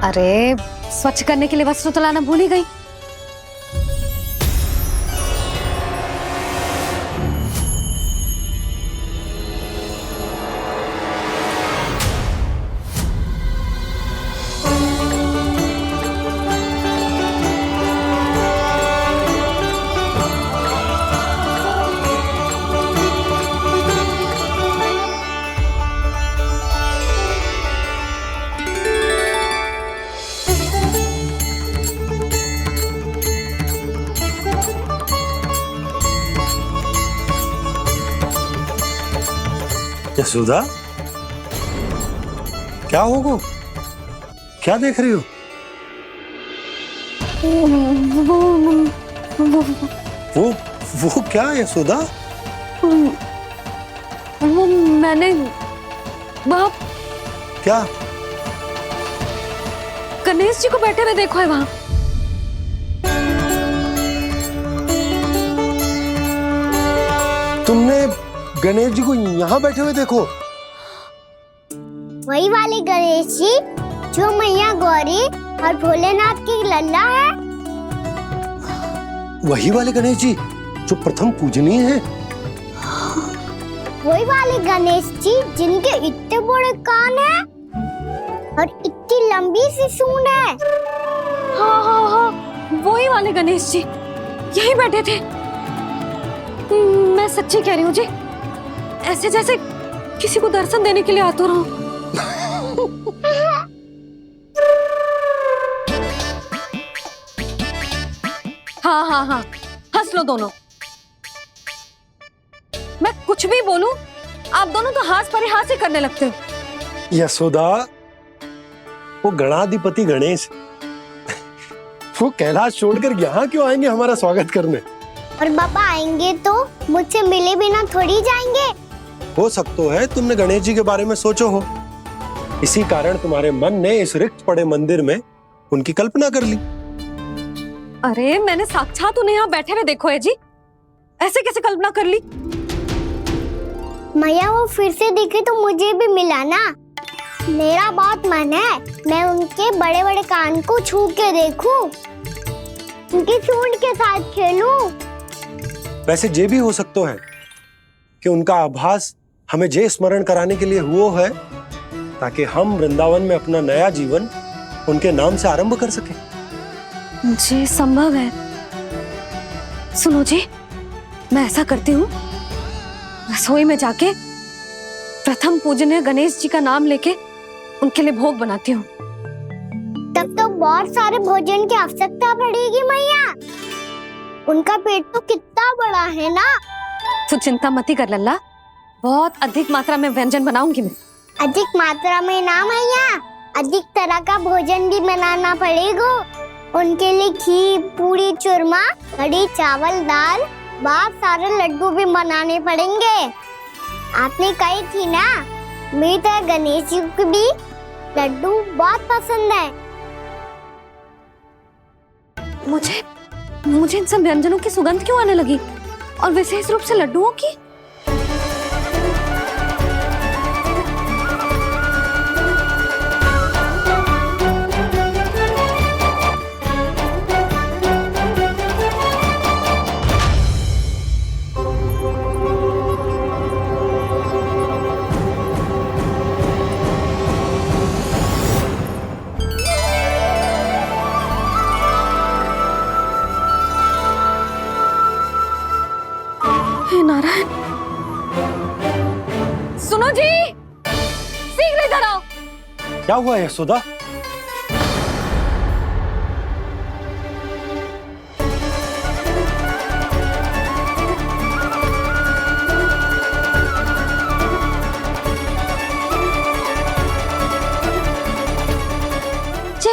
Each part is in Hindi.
अरे स्वच्छ करने के लिए वस्त्र तो लाना भूल ही गई। यशोदा, क्या होगा? क्या देख रही हो? वो क्या यशोदा? वो मैंने बाप क्या? गणेश जी को बैठे हुए देखो है वहां। तुमने गणेश जी को यहाँ बैठे हुए देखो? वही वाले गणेश जी जो मैया गौरी और भोलेनाथ की लल्ला है। वही वाले गणेश जी जो प्रथम पूजनीय है। वही वाले गणेश जी जिनके इतने बड़े कान हैं और इतनी लंबी सी सूंड है। हाँ, वही वाले गणेश जी यही बैठे थे। मैं सच्ची कह रही हूँ जी, ऐसे जैसे किसी को दर्शन देने के लिए आतुर हूँ। हाँ, हंस लो दोनों। मैं कुछ भी बोलूं, आप दोनों तो हाथ परिहास ही करने लगते हो। यशोदा, वो गणाधिपति गणेश वो कैलाश छोड़कर यहाँ क्यों आएंगे हमारा स्वागत करने? और पापा आएंगे तो मुझसे मिले बिना थोड़ी जाएंगे। हो सकता है तुमने गणेश जी के बारे में सोचो हो, इसी कारण तुम्हारे मन ने इस रिक्त पड़े मंदिर में उनकी कल्पना कर ली। अरे मैंने साक्षात उन्हें यहाँ बैठे हुए देखो है जी, ऐसे कैसे कल्पना कर ली? मैया वो फिर से दिखे तो मुझे भी मिला ना। मेरा बहुत मन है मैं उनके बड़े बड़े कान को छू के देखूं, उनकी सूंड के साथ खेलूं। वैसे ये भी हो सकता है कि उनका आभास हमें जे स्मरण कराने के लिए हुआ है ताकि हम वृंदावन में अपना नया जीवन उनके नाम से आरंभ कर सके। जी संभव है। सुनो जी, मैं ऐसा करती हूँ, रसोई में जाके प्रथम पूजनीय गणेश जी का नाम लेके उनके लिए भोग बनाती हूँ। तब तो बहुत सारे भोजन की आवश्यकता पड़ेगी मैया। उनका पेट तो कितना बड़ा है ना। तू चिंता मत ही कर लल्ला, बहुत अधिक मात्रा में व्यंजन बनाऊंगी मैं। अधिक मात्रा में ना मैया, अधिक तरह का भोजन भी बनाना पड़ेगा। उनके लिए खीर, पूरी, चूरमा, कढ़ी, चावल, दाल, बहुत सारे लड्डू भी बनाने पड़ेंगे। आपने कही थी ना, मेरी तरह गणेश जी को भी लड्डू बहुत पसंद है। मुझे इन सब व्यंजनों की सुगंध क्यों आने लगी, और विशेष रूप से लड्डुओं की? नारायण, सुनो जी, शीघ्र इधर आओ। क्या हुआ यशोदा?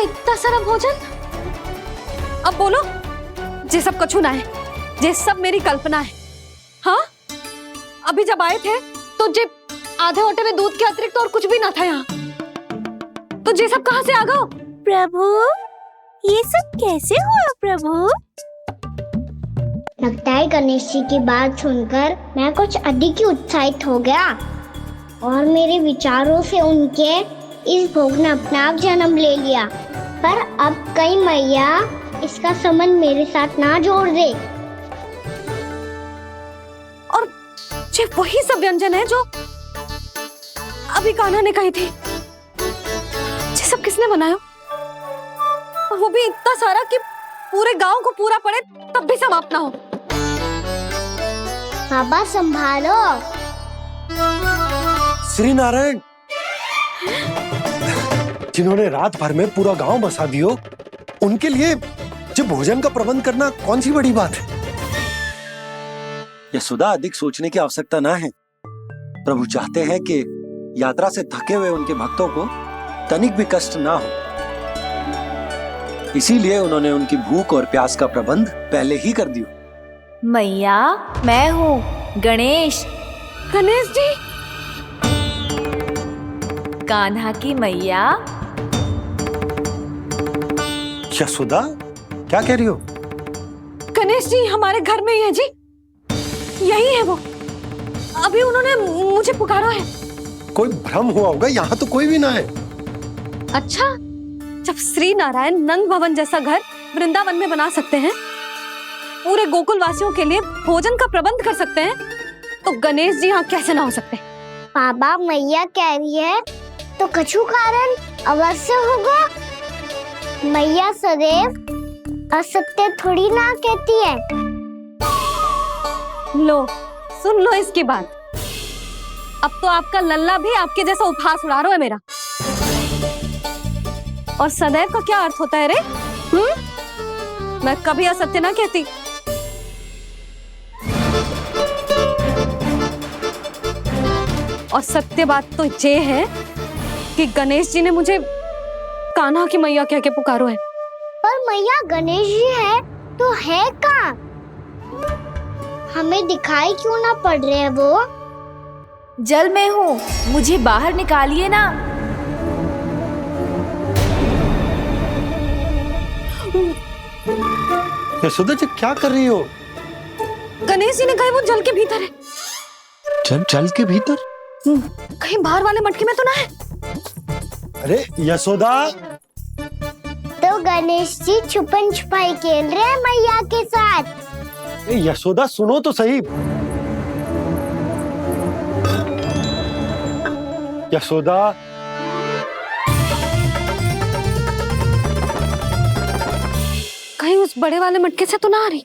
इतना सारा भोजन, अब बोलो, ये सब कछु ना है, ये सब मेरी कल्पना है। हाँ, अभी जब आए थे तो जे आधे ओटे में दूध के अतिरिक्त और कुछ भी ना था यहाँ, तो ये सब कहाँ से आ गया? प्रभु, ये सब कैसे हुआ प्रभु? लगता है गणेश जी की बात सुनकर मैं कुछ अधिक ही उत्साहित हो गया और मेरे विचारों से उनके इस भोग ने अपना आप जन्म ले लिया। पर अब कहीं मैया इसका संबंध मेरे साथ ना जोड़ दे। और ये वही सब व्यंजन है जो अभी कान्हा ने कही थी। ये सब किसने बनाया? और वो भी इतना सारा कि पूरे गांव को पूरा पड़े तब भी समाप्त ना हो। बाबा संभालो। श्री नारायण, जिन्होंने रात भर में पूरा गांव बसा दियो, उनके लिए जो भोजन का प्रबंध करना कौन सी बड़ी बात है। यशोदा, अधिक सोचने की आवश्यकता ना है। प्रभु चाहते हैं कि यात्रा से थके हुए उनके भक्तों को तनिक भी कष्ट ना हो, इसीलिए उन्होंने उनकी भूख और प्यास का प्रबंध पहले ही कर दिया। मैया, मैं हूँ गणेश। गणेश जी, कान्हा की मैया। यशोदा, क्या कह रही हो? गणेश जी हमारे घर में ही है जी, यही है वो। अभी उन्होंने मुझे पुकारा है। कोई भ्रम हुआ होगा, यहाँ तो कोई भी ना है। अच्छा, जब श्री नारायण नंद भवन जैसा घर वृंदावन में बना सकते हैं, पूरे गोकुल वासियों के लिए भोजन का प्रबंध कर सकते हैं, तो गणेश जी यहाँ कैसे ना हो सकते? बाबा मैया कह रही है तो कछु कारण अवश्य होगा। मैया सदैव असत्य थोड़ी ना कहती है। लो, सुन लो इसकी बात। अब तो आपका लल्ला भी आपके जैसा उपहास उड़ा रहा है मेरा। और सदैव का क्या अर्थ होता है रे? मैं कभी असत्य ना कहती। और सत्य बात तो ये है कि गणेश जी ने मुझे कान्हा की मैया कह के पुकारो है। पर मैया गणेश जी है तो है कहाँ? हमें दिखाई क्यों ना पड़ रहे हैं वो? जल में हूँ, मुझे बाहर निकालिए ना। यशोदा जी, क्या कर रही हो? गणेश जी ने कहा वो जल के भीतर है। जल के भीतर? कहीं बाहर वाले मटके में तो ना है? अरे यशोदा! तो गणेश जी छुपन छुपाई खेल रहे हैं मैया के साथ। यशोदा, सुनो तो सही। यशोदा, कहीं उस बड़े वाले मटके से तो ना आ रही?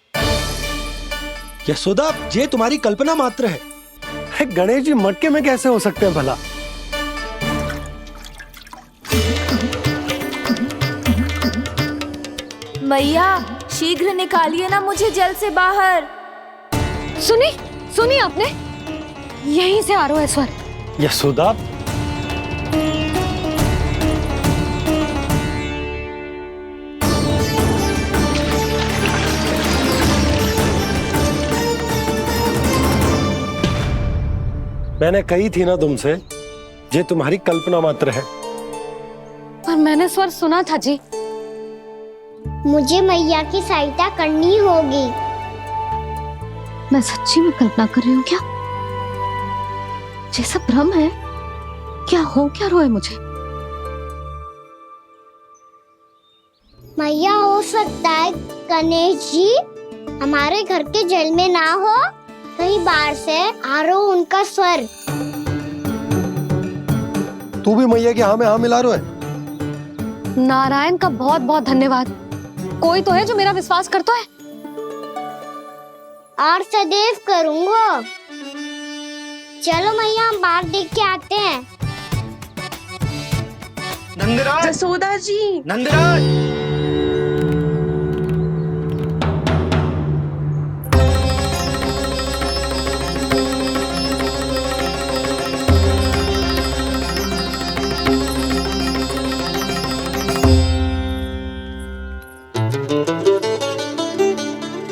यशोदा, ये तुम्हारी कल्पना मात्र है। गणेश जी मटके में कैसे हो सकते हैं भला? मैया, शीघ्र निकालिए ना मुझे जल से बाहर। सुनी आपने? यहीं से आ रहा है स्वर। यशोदा, मैंने कही थी ना तुमसे, ये तुम्हारी कल्पना मात्र है। पर मैंने स्वर सुना था जी। मुझे मैया की सहायता करनी होगी। मैं सच्ची में कल्पना कर रही हूँ क्या? ये सब भ्रम है क्या? हो क्या रहा है मुझे? मैया, हो सकता है गणेश जी हमारे घर के जल में ना हो, कहीं बाहर से आ रहा हो उनका स्वर। तू भी मैया के हाँ में हाँ मिला रहा है। नारायण का बहुत बहुत धन्यवाद। कोई तो है जो मेरा विश्वास करता है। और सदैव करूंगा। चलो मैया, हम बाहर देख के आते हैं। नंदराज, जसोदा जी। नंदराज,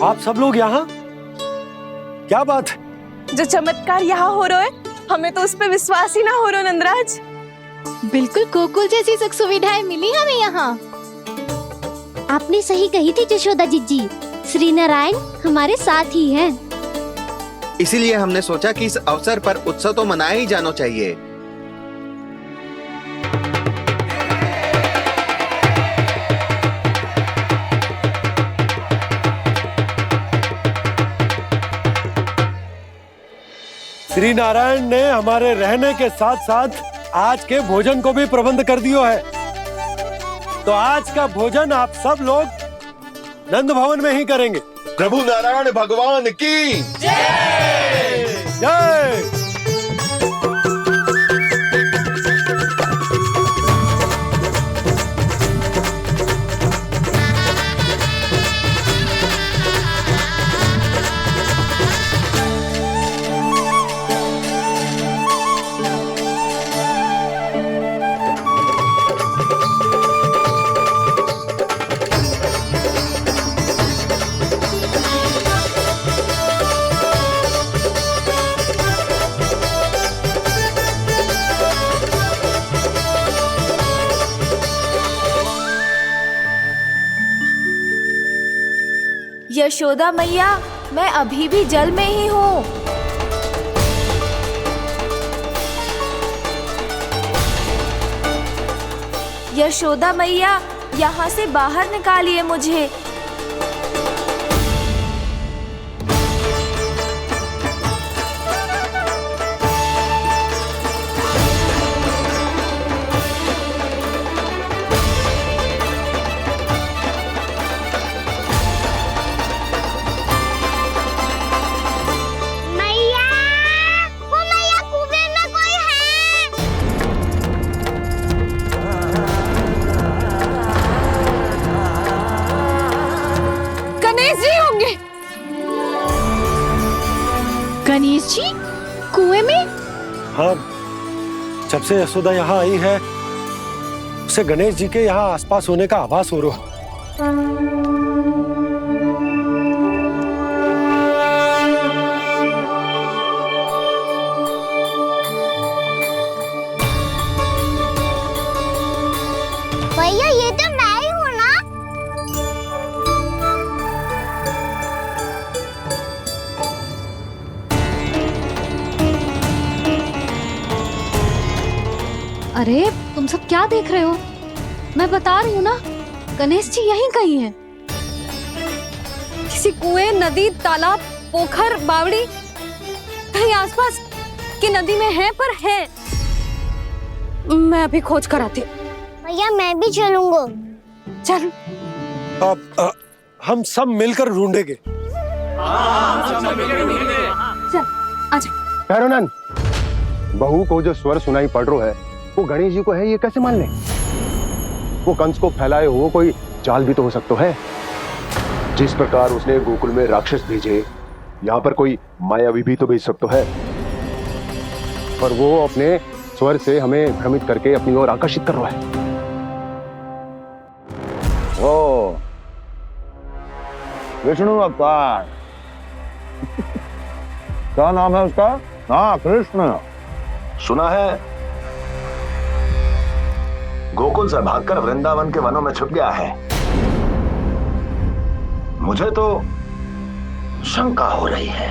आप सब लोग यहाँ? क्या बात है? जो चमत्कार यहाँ हो रहा है, हमें तो उस पे विश्वास ही ना हो रहा नंदराज। बिल्कुल गोकुल जैसी सुख सुविधाएं मिली हमें यहाँ। आपने सही कही थी यशोदा जीजी, श्री नारायण हमारे साथ ही हैं। इसीलिए हमने सोचा कि इस अवसर पर उत्सव तो मनाया ही जाना चाहिए। श्री नारायण ने हमारे रहने के साथ साथ आज के भोजन को भी प्रबंध कर दियो है। तो आज का भोजन आप सब लोग नंद भवन में ही करेंगे। प्रभु नारायण भगवान की जय जय। यशोदा मैया, मैं अभी भी जल में ही हूँ। यशोदा मैया, यहाँ से बाहर निकालिए मुझे। गणेश जी कुएं में? हाँ, जब से यशोदा यहाँ आई है उसे गणेश जी के यहाँ आसपास होने का आभास हो रहा। भैया ये तो मैं ही हूँ ना। अरे तुम सब क्या देख रहे हो? मैं बता रही हूँ ना, गणेश जी यहीं कहीं हैं। किसी कुएं, नदी, तालाब, पोखर, बावड़ी कहीं आसपास की नदी में है, पर है। मैं अभी खोज कर आती हूँ। भैया मैं भी चलूंगा। चल। अब हम सब मिलकर ढूंढेंगे। चल आजा। भैरवनंद, बहू को जो स्वर सुनाई पड़ रहा है वो गणेश जी को है, ये कैसे मान ले? वो कंस को फैलाए हुए कोई जाल भी तो हो सकता है। जिस प्रकार उसने गोकुल में राक्षस भेजे, यहाँ पर कोई मायावी भी तो भेज सकता है। और वो अपने स्वर से हमें भ्रमित करके अपनी ओर आकर्षित कर रहा है। ओ विष्णु अवतार। क्या नाम है उसका? हाँ, कृष्ण। सुना है गोकुल से भागकर वृंदावन के वनों में छुप गया है। मुझे तो शंका हो रही है,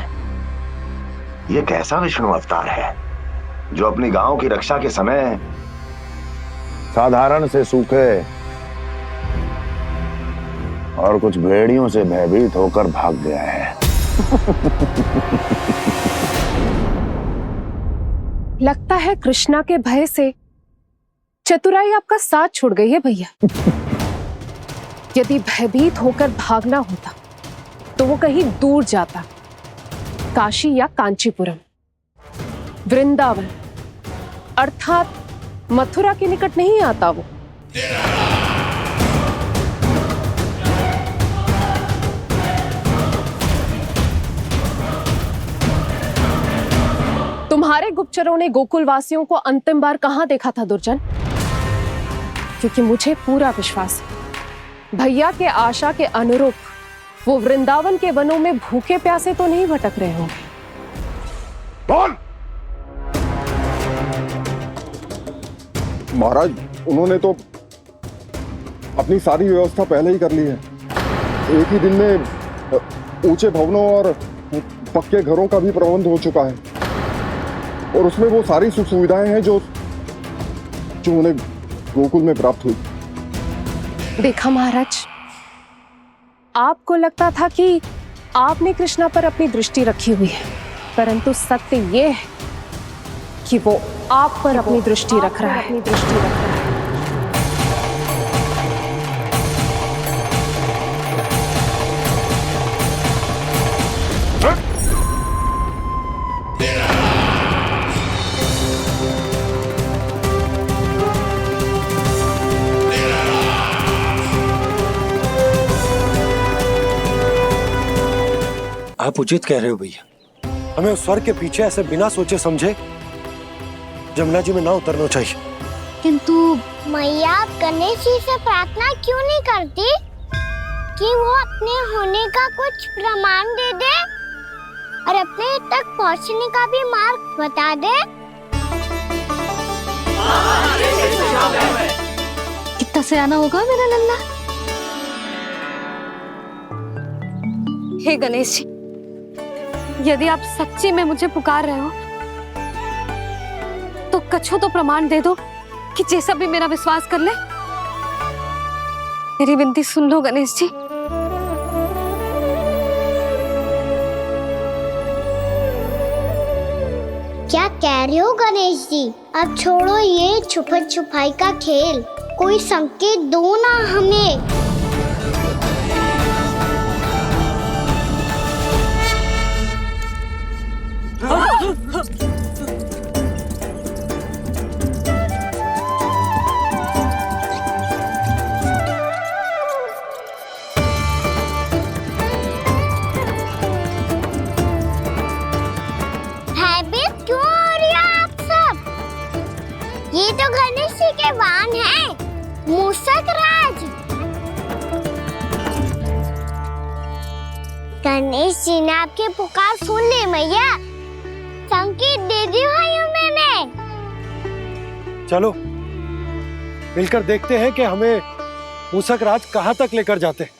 ये कैसा विष्णु अवतार है जो अपनी गांव की रक्षा के समय साधारण से सूखे और कुछ भेड़ियों से भयभीत होकर भाग गया है। लगता है कृष्णा के भय से चतुराई आपका साथ छोड़ गई है भैया। यदि भयभीत होकर भागना होता तो वो कहीं दूर जाता, काशी या कांचीपुरम, वृंदावन अर्थात मथुरा के निकट नहीं आता वो। तुम्हारे गुप्तचरों ने गोकुल वासियों को अंतिम बार कहां देखा था दुर्जन? क्योंकि मुझे पूरा विश्वास है भैया के आशा के अनुरूप वो वृंदावन के वनों में भूखे प्यासे तो नहीं भटक रहे होंगे। कौन? महाराज, उन्होंने तो अपनी सारी व्यवस्था पहले ही कर ली है। एक ही दिन में ऊंचे भवनों और पक्के घरों का भी प्रबंध हो चुका है, और उसमें वो सारी सुख सुविधाएं हैं जो उन्हें गोकुल में प्राप्त हुई। देखा महाराज, आपको लगता था कि आपने कृष्णा पर अपनी दृष्टि रखी हुई है, परंतु सत्य ये है कि वो आप पर अपनी दृष्टि रख रहा है। आप उचित कह रहे हो भैया, हमें उस स्वर के पीछे ऐसे बिना सोचे समझे जमुना जी में ना उतरना चाहिए। किंतु मैया, आप गणेश जी से प्रार्थना क्यों नहीं करती कि वो अपने होने का कुछ प्रमाण दे दे और अपने तक पहुंचने का भी मार्ग बता दे? कितना सयाना होगा मेरा लल्ला। हे गणेश जी, यदि आप सच्ची में मुझे पुकार रहे हो तो कछु तो प्रमाण दे दो कि जैसा भी मेरा विश्वास कर ले। मेरी विनती सुन लो गणेश जी। क्या कह रहे हो गणेश जी? अब छोड़ो ये छुपन छुपाई का खेल, कोई संकेत दो ना हमें। भयभीत क्यों हो रही हो आप सब? ये तो गणेश जी के वाहन हैं, मूषक राज। गणेश जी ने आपकी पुकार सुन ली मैया, संकेत दे दी भाइयों मैंने। चलो मिलकर देखते हैं कि हमें मूषक राज कहाँ तक लेकर जाते हैं।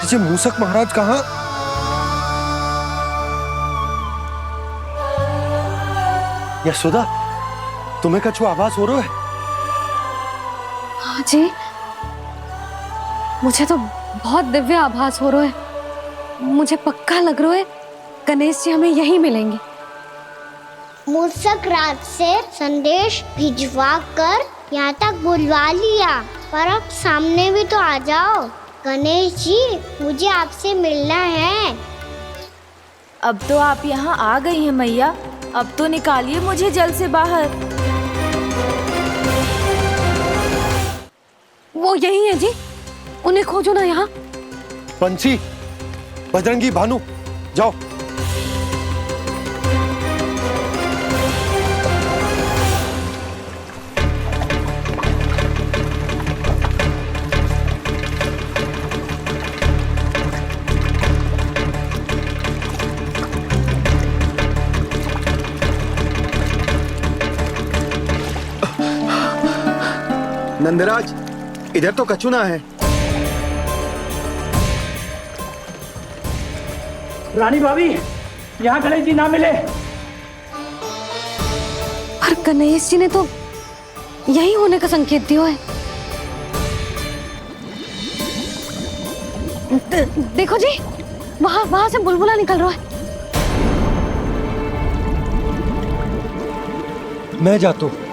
जी मूषक महाराज कहाँ? यशोदा, तुम्हें कछु आभास हो रहा है? हाँ जी, मुझे तो बहुत दिव्य आभास हो रहा है। मुझे पक्का लग रहा है गणेश जी हमें यहीं मिलेंगे। मूषक राज से संदेश भिजवा कर यहाँ तक बुलवा लिया, पर अब सामने भी तो आ जाओ। गणेश जी, मुझे आपसे मिलना है। अब तो आप यहाँ आ गई हैं मैया, अब तो निकालिए मुझे जल से बाहर। वो यही है जी, उन्हें खोजो ना यहाँ। बंसी, बजरंगी, भानु, जाओ। नंदराज, इधर तो कछु ना है। रानी भाभी, यहाँ गणेश जी ना मिले। पर गणेश जी ने तो यही होने का संकेत दिया है। देखो जी, वहां से बुलबुला निकल रहा है। मैं जाता हूं।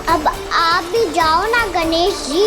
अब आप भी जाओ ना गणेश जी।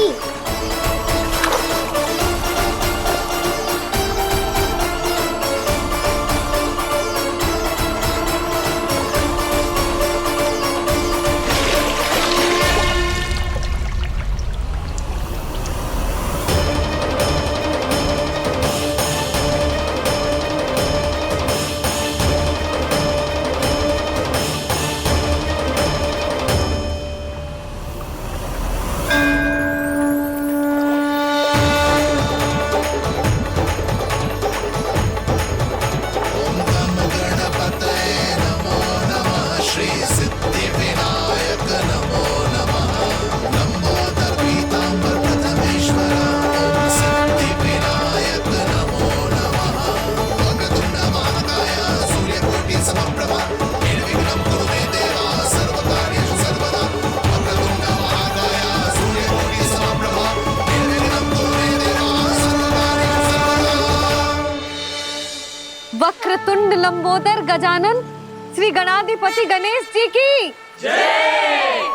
वक्रतुंड लंबोदर गजानन श्री गणाधिपति गणेश जी की जय।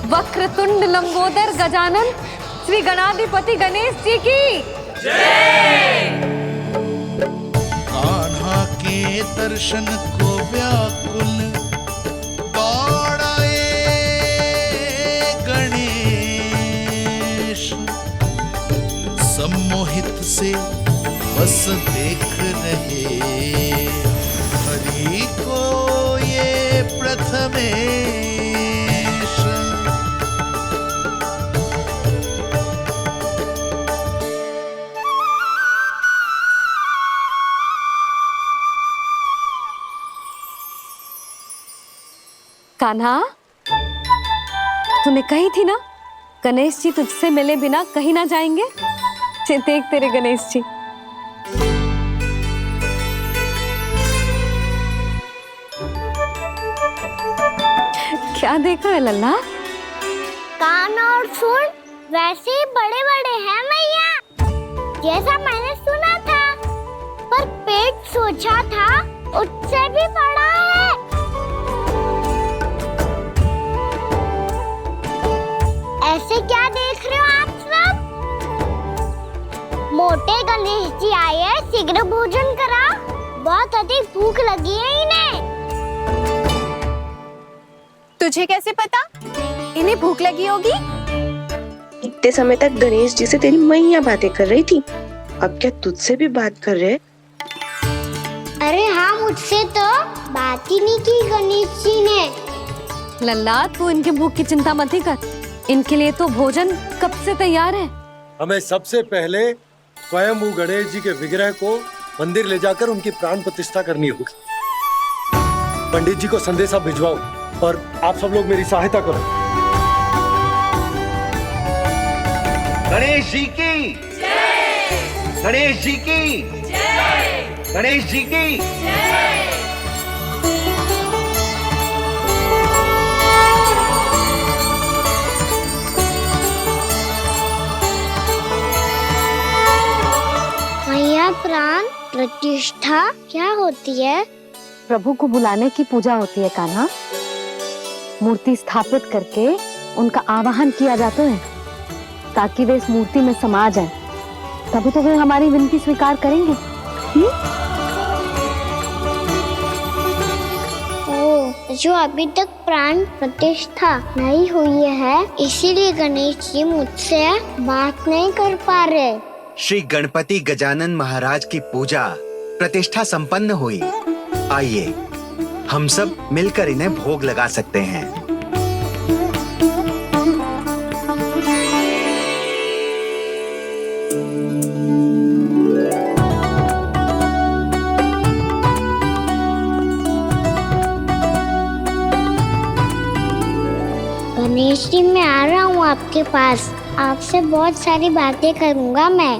वक्रतुंड लंबोदर गजानन श्री गणाधिपति गणेश जी की जय। कान्हा के दर्शन को व्याकुल दौड़ाए गणेश, सम्मोहित से बस देख रहे हरि को ये प्रथमेश। कान्हा, तूने कही थी ना गणेश जी तुझसे मिले बिना कहीं ना जाएंगे। देख तेरे गणेश जी। क्या देखा है लल्ला? कान और सुन वैसे ही बड़े बड़े हैं मैया, जैसा मैंने सुना था, पर पेट सोचा था उससे भी बड़ा है। ऐसे क्या देख रहे हो आप सब? मोटे गणेश जी आए हैं, शीघ्र भोजन करा, बहुत अधिक भूख लगी है इन्हें। तुझे कैसे पता इन्हें भूख लगी होगी? इतने समय तक गणेश जी से तेरी मैया बातें कर रही थी, अब क्या तुझसे भी बात कर रहे? अरे हाँ, मुझसे तो बात ही नहीं की गणेश जी ने। लल्ला, तू इनके भूख की चिंता मत ही कर, इनके लिए तो भोजन कब से तैयार है। हमें सबसे पहले स्वयं गणेश जी के विग्रह को मंदिर ले जाकर उनकी प्राण प्रतिष्ठा करनी होगी। पंडित जी को संदेशा भिजवाओ और आप सब लोग मेरी सहायता करो। गणेश जी की जय। गणेश जी की जय। गणेश जी की जय। मैया, प्राण प्रतिष्ठा क्या होती है? प्रभु को बुलाने की पूजा होती है कान्हा। मूर्ति स्थापित करके उनका आवाहन किया जाता है ताकि वे इस मूर्ति में समा जाएं। तभी तो वे हमारी विनती स्वीकार करेंगे। जो अभी तक प्राण प्रतिष्ठा नहीं हुई है, इसीलिए गणेश जी मुझसे बात नहीं कर पा रहे। श्री गणपति गजानन महाराज की पूजा प्रतिष्ठा संपन्न हुई। आइए हम सब मिलकर इन्हें भोग लगा सकते हैं। गणेश जी, मैं आ रहा हूँ आपके पास, आपसे बहुत सारी बातें करूँगा मैं।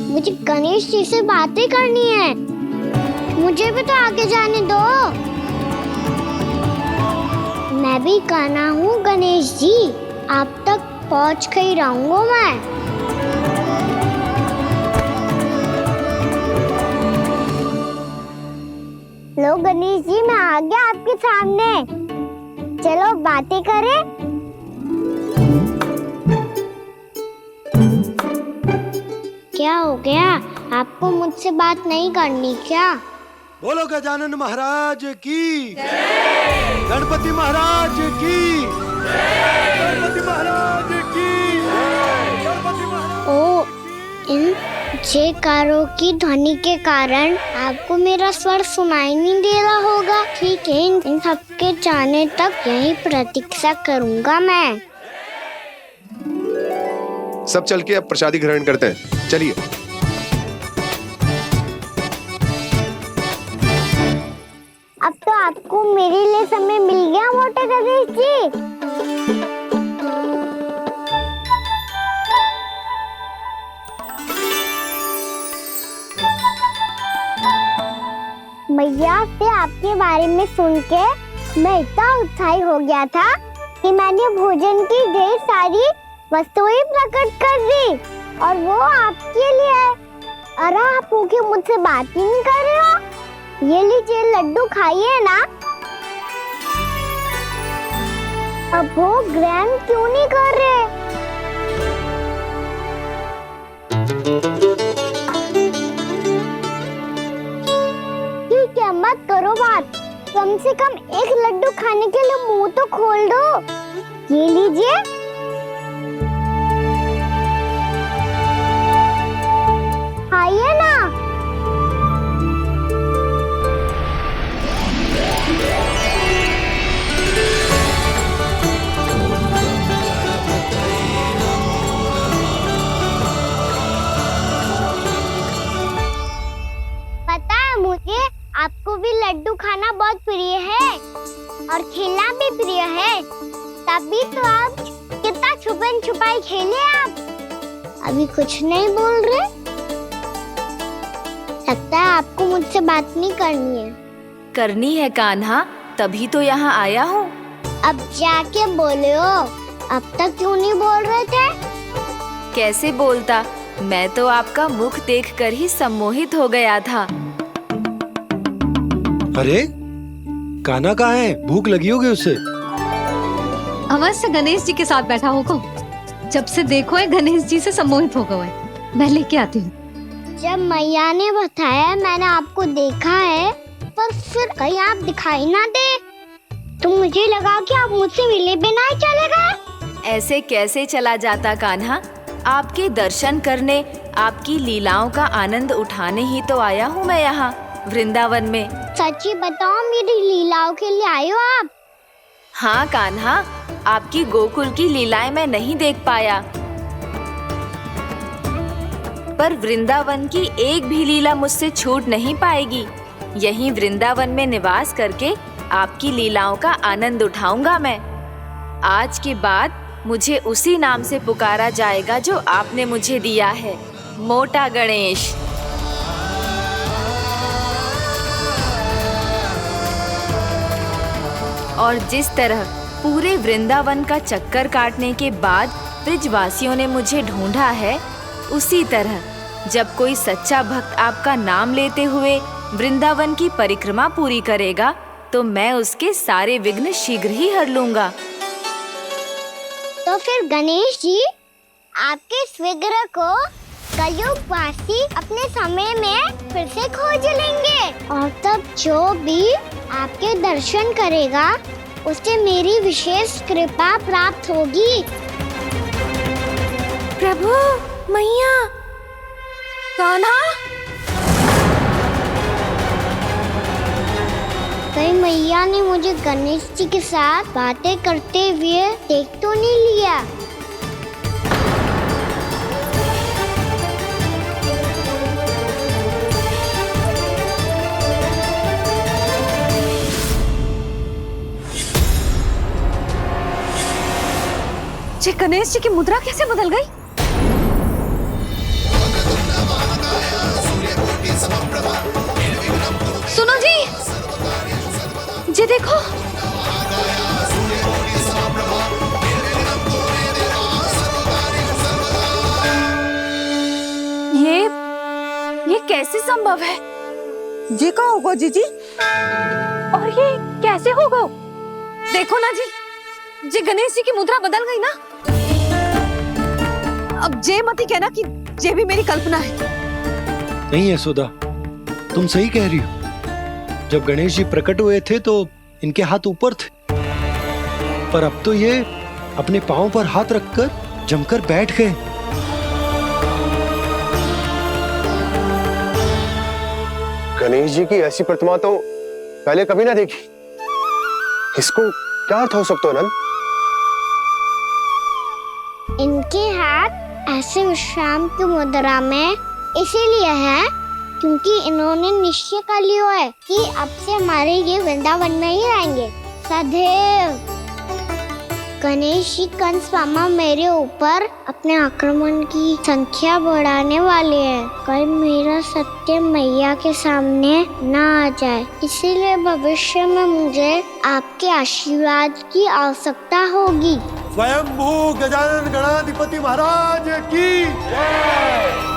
मुझे गणेश जी से बातें करनी है, मुझे भी तो आगे जाने दो। मैं भी कान्हा हूँ गणेश जी, आप तक पहुँच कर ही रहूँगा मैं। लो गणेश जी, मैं आ गया आपके सामने, चलो बातें करें। क्या हो गया, आपको मुझसे बात नहीं करनी क्या? बोलो गजानन महाराज की जय। गणपति महाराज की जय। गणपति महाराज की जय। गणपति महाराज। ओ, इन जयकारों की ध्वनि के कारण आपको मेरा स्वर सुनाई नहीं दे रहा होगा। ठीक है, इन सबके जाने तक यही प्रतीक्षा करूंगा मैं। सब चल के अब प्रसादी ग्रहण करते हैं, चलिए। अब तो आपको मेरे लिए समय मिल गया मोटे गणेश जी। मैया से आपके बारे में सुन के मैं इतना उत्साही हो गया था कि मैंने भोजन की ढेर सारी वस्तुएं प्रकट कर दी और वो आपके लिए। अरे आप भूखे मुझसे बात ही नहीं कर रहे हो। ये लीजिए लड्डू खाइए ना। अब वो ग्रैंड क्यों नहीं कर रहे? ठीक है, मत करो बात। कम से कम एक लड्डू खाने के लिए मुंह तो खोल दो। ये लीजिए। खाइए ना। पता है मुझे आपको भी लड्डू खाना बहुत प्रिय है और खेलना भी प्रिय है। तभी तो आप कितना छुपन छुपाई खेले। आप अभी कुछ नहीं बोल रहे। लगता है आपको मुझसे बात नहीं करनी है। करनी है कान्हा, तभी तो यहाँ आया हूँ। अब जाके बोले हो। अब तक क्यों नहीं बोल रहे थे? कैसे बोलता, मैं तो आपका मुख देखकर ही सम्मोहित हो गया था। अरे कान्हा कहाँ है? भूख लगी होगी उससे। अवश्य गणेश जी के साथ बैठा होगा। जब से देखो है गणेश जी से सम्मोहित हो गए। मैं लेके आती हूँ। जब मैया ने बताया मैंने आपको देखा है, पर फिर कहीं आप दिखाई ना दे तो मुझे लगा कि आप मुझसे मिले बिना ही चले गए। ऐसे कैसे चला जाता कान्हा? आपके दर्शन करने, आपकी लीलाओं का आनंद उठाने ही तो आया हूँ मैं यहाँ वृंदावन में। सच्ची बताओ, मेरी लीलाओं के लिए आए हो आप? हाँ कान्हा, आपकी गोकुल की लीलाएं मैं नहीं देख पाया, पर वृंदावन की एक भी लीला मुझसे छूट नहीं पाएगी। यहीं वृंदावन में निवास करके आपकी लीलाओं का आनंद उठाऊंगा मैं। आज के बाद मुझे उसी नाम से पुकारा जाएगा जो आपने मुझे दिया है, मोटा गणेश। और जिस तरह पूरे वृंदावन का चक्कर काटने के बाद ब्रिजवासियों ने मुझे ढूंढा है, उसी तरह जब कोई सच्चा भक्त आपका नाम लेते हुए वृंदावन की परिक्रमा पूरी करेगा तो मैं उसके सारे विघ्न शीघ्र ही हर लूंगा। तो फिर गणेश जी, आपके इस विग्रह को कलयुगवासी अपने समय में फिर से खोज लेंगे और तब जो भी आपके दर्शन करेगा उसे मेरी विशेष कृपा प्राप्त होगी। प्रभु, मैया, कान्हा, कहीं मैया ने मुझे गणेश जी के साथ बातें करते हुए देख तो नहीं लिया? ये गणेश जी की मुद्रा कैसे बदल गई? सुनो जी, ये देखो। ये कैसे संभव है? ये का होगा जीजी? और ये कैसे होगा? देखो ना जी, ये गणेश जी की मुद्रा बदल गई ना। अब जे मत ही कहना कि ये भी मेरी कल्पना है। नहीं यशोदा, तुम सही कह रही हो। जब गणेश जी प्रकट हुए थे तो इनके हाथ ऊपर थे, पर अब तो ये अपने पांव पर हाथ रखकर जमकर बैठ गए। गणेश जी की ऐसी प्रतिमा तो पहले कभी ना देखी। इसको क्या अर्थ हो सकता है नंद? इनके हाथ ऐसे विश्राम की मुद्रा में इसीलिए है क्योंकि इन्होंने निश्चय कर लिया है कि अब से हमारे ये वृंदावन में ही रहेंगे सदैव। गणेश जी कंस मामा मेरे ऊपर अपने आक्रमण की संख्या बढ़ाने वाले हैं। कल मेरा सत्य मैया के सामने ना आ जाए, इसीलिए भविष्य में मुझे आपके आशीर्वाद की आवश्यकता होगी। स्वयंभू गजानन गणाधिपति महाराज की जय।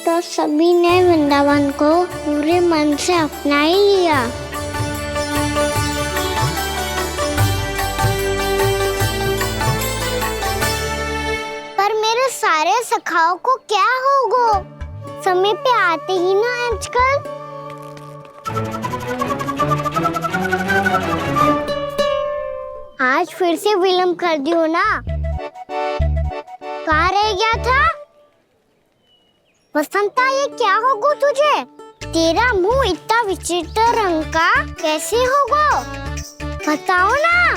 तो सभी ने वृंदावन को पूरे मन से अपना ही लिया। पर मेरे सारे सखाओं को क्या होगा? समय पे आते ही ना आजकल। आज फिर से विलम्ब कर दियो ना। कहाँ रह गया था? वसंता, ये क्या होगा तुझे? तेरा मुंह इतना विचित्र रंग का कैसे होगा? बताओ ना।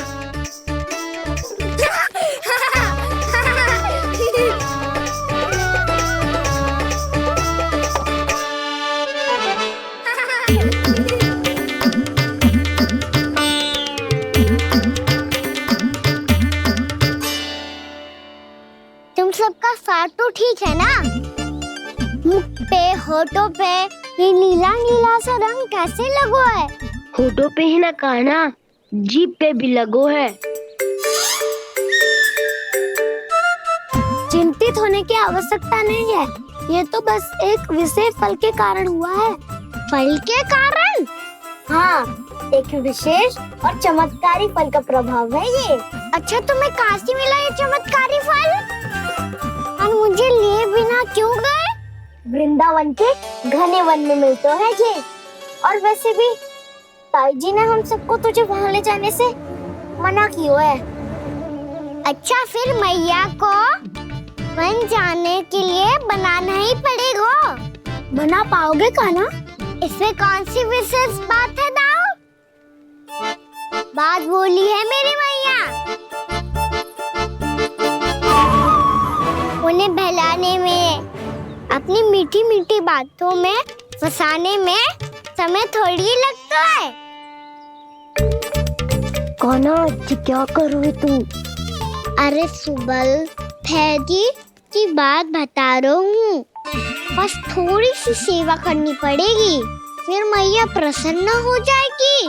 तुम सबका साथ तो ठीक है ना? मुख पे, होठों पे ये नीला नीला सा रंग कैसे लगो है? होठों पे ही ना कहना, जीभ पे भी लगो है। चिंतित होने की आवश्यकता नहीं है, ये तो बस एक विशेष फल के कारण हुआ है। फल के कारण? हाँ, एक विशेष और चमत्कारी फल का प्रभाव है ये। अच्छा, तुम्हें कहाँ से मिला ये चमत्कारी फल? और मुझे लिए बिना क्यों गए? वृंदावन के घने वन में मिलते हैं ये। और वैसे भी ताई जी ने हम सबको तुझे वहाँ ले जाने से मना किया है। अच्छा, फिर मैया को वन जाने के लिए बनाना ही पड़ेगा। बना पाओगे का ना? इसमें कौन सी विशेष बात है दाऊ? बात बोली है मेरी मैया। उन्हें बहलाने में, अपनी मीठी मीठी बातों में फंसाने में समय थोड़ी लगता है। कौना क्या करोगे तुम? अरे सुबल, फैजी की बात बता रहा हूँ। बस थोड़ी सी सेवा करनी पड़ेगी, फिर मैया प्रसन्न हो जाएगी।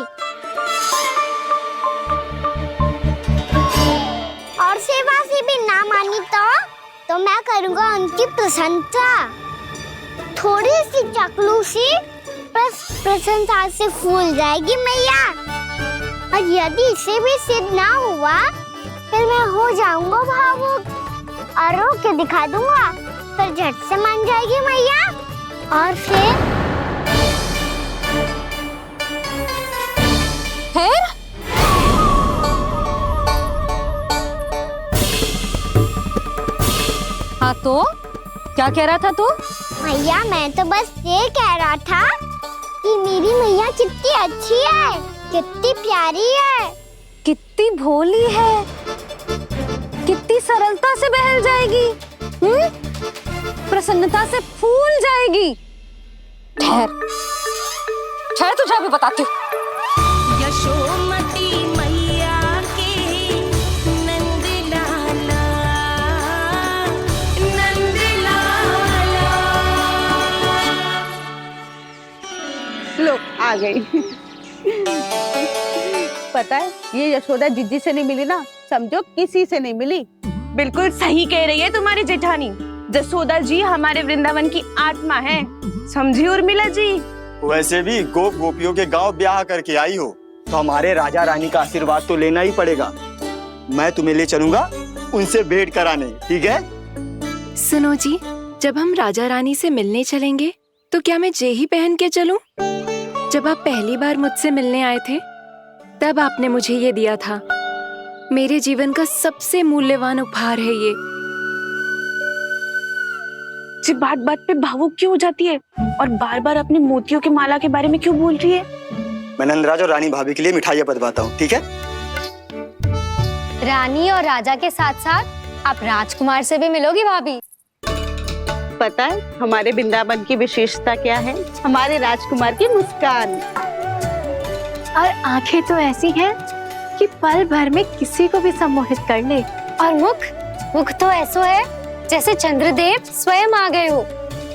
और सेवा से भी ना मानी तो मैं करूँगा उनकी प्रशंसा। थोड़ी सी चाकलूसी बस प्रशंसा से फूल जाएगी मैया। और यदि इसे भी सिद्ध ना हुआ, फिर मैं हो जाऊंगा भावुक और रो के दिखा दूंगा, फिर झट से मान जाएगी मैया। और फिर हाँ, तो क्या कह रहा था तू? मैया, मैं तो बस ये कह रहा था कि मेरी मैया कितनी अच्छी है, कितनी प्यारी है, कितनी भोली है, कितनी सरलता से बहल जाएगी, प्रसन्नता से फूल जाएगी। ठहर ठहर, तुझे अभी बताती हूँ। यशोमती मैया के नंद लाला, नंद लाला। लो, आ गई। पता है, ये यशोदा जिज्जी से नहीं मिली ना, समझो किसी से नहीं मिली। बिल्कुल सही कह रही है तुम्हारी जेठानी। जसोदा जी हमारे वृंदावन की आत्मा है, समझी उर्मिला जी। वैसे भी गोप गोपियों के गांव ब्याह करके आई हो, तो हमारे राजा रानी का आशीर्वाद तो लेना ही पड़ेगा। मैं तुम्हें ले चलूंगा उनसे भेंट कराने, ठीक है? सुनो जी, जब हम राजा रानी से मिलने चलेंगे तो क्या मैं जे ही पहन के चलूं? जब आप पहली बार मुझसे मिलने आए थे, तब आपने मुझे ये दिया था। मेरे जीवन का सबसे मूल्यवान उपहार है ये। जी, बात बात पे भावुक क्यों हो जाती है और बार बार अपनी मोतियों की माला के बारे में क्यों बोल रही है? मैं नंदराज और रानी भाभी के लिए मिठाइयाँ बंटवाता हूँ, ठीक है? रानी और राजा के साथ साथ आप राजकुमार से भी मिलोगी भाभी। पता है हमारे वृंदावन की विशेषता क्या है? हमारे राजकुमार की मुस्कान। और आंखें तो ऐसी हैं कि पल भर में किसी को भी सम्मोहित कर ले। और मुख तो ऐसा है जैसे चंद्रदेव स्वयं आ गए हो।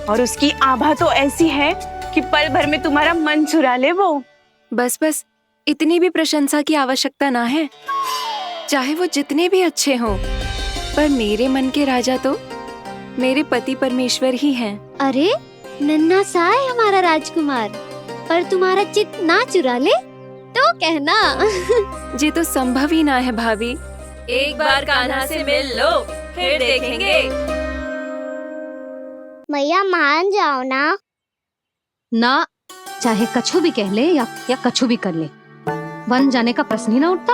और उसकी आभा तो ऐसी है कि पल भर में तुम्हारा मन चुरा ले वो। बस बस, इतनी भी प्रशंसा की आवश्यकता ना है। चाहे वो जितने भी अच्छे हों, पर मेरे मन के राजा तो मेरे पति परमेश्वर ही हैं। अरे नन्हा सा है हमारा राजकुमार, पर तुम्हारा चित्त ना चुरा ले तो कहना। ये तो संभव ही ना है भाभी। एक बार कान्हा से मिल लो, फिर देखेंगे। मैया मान जाओ ना। ना, चाहे कछु भी कह ले या कछु भी कर ले, वन जाने का प्रश्न ही ना उठता।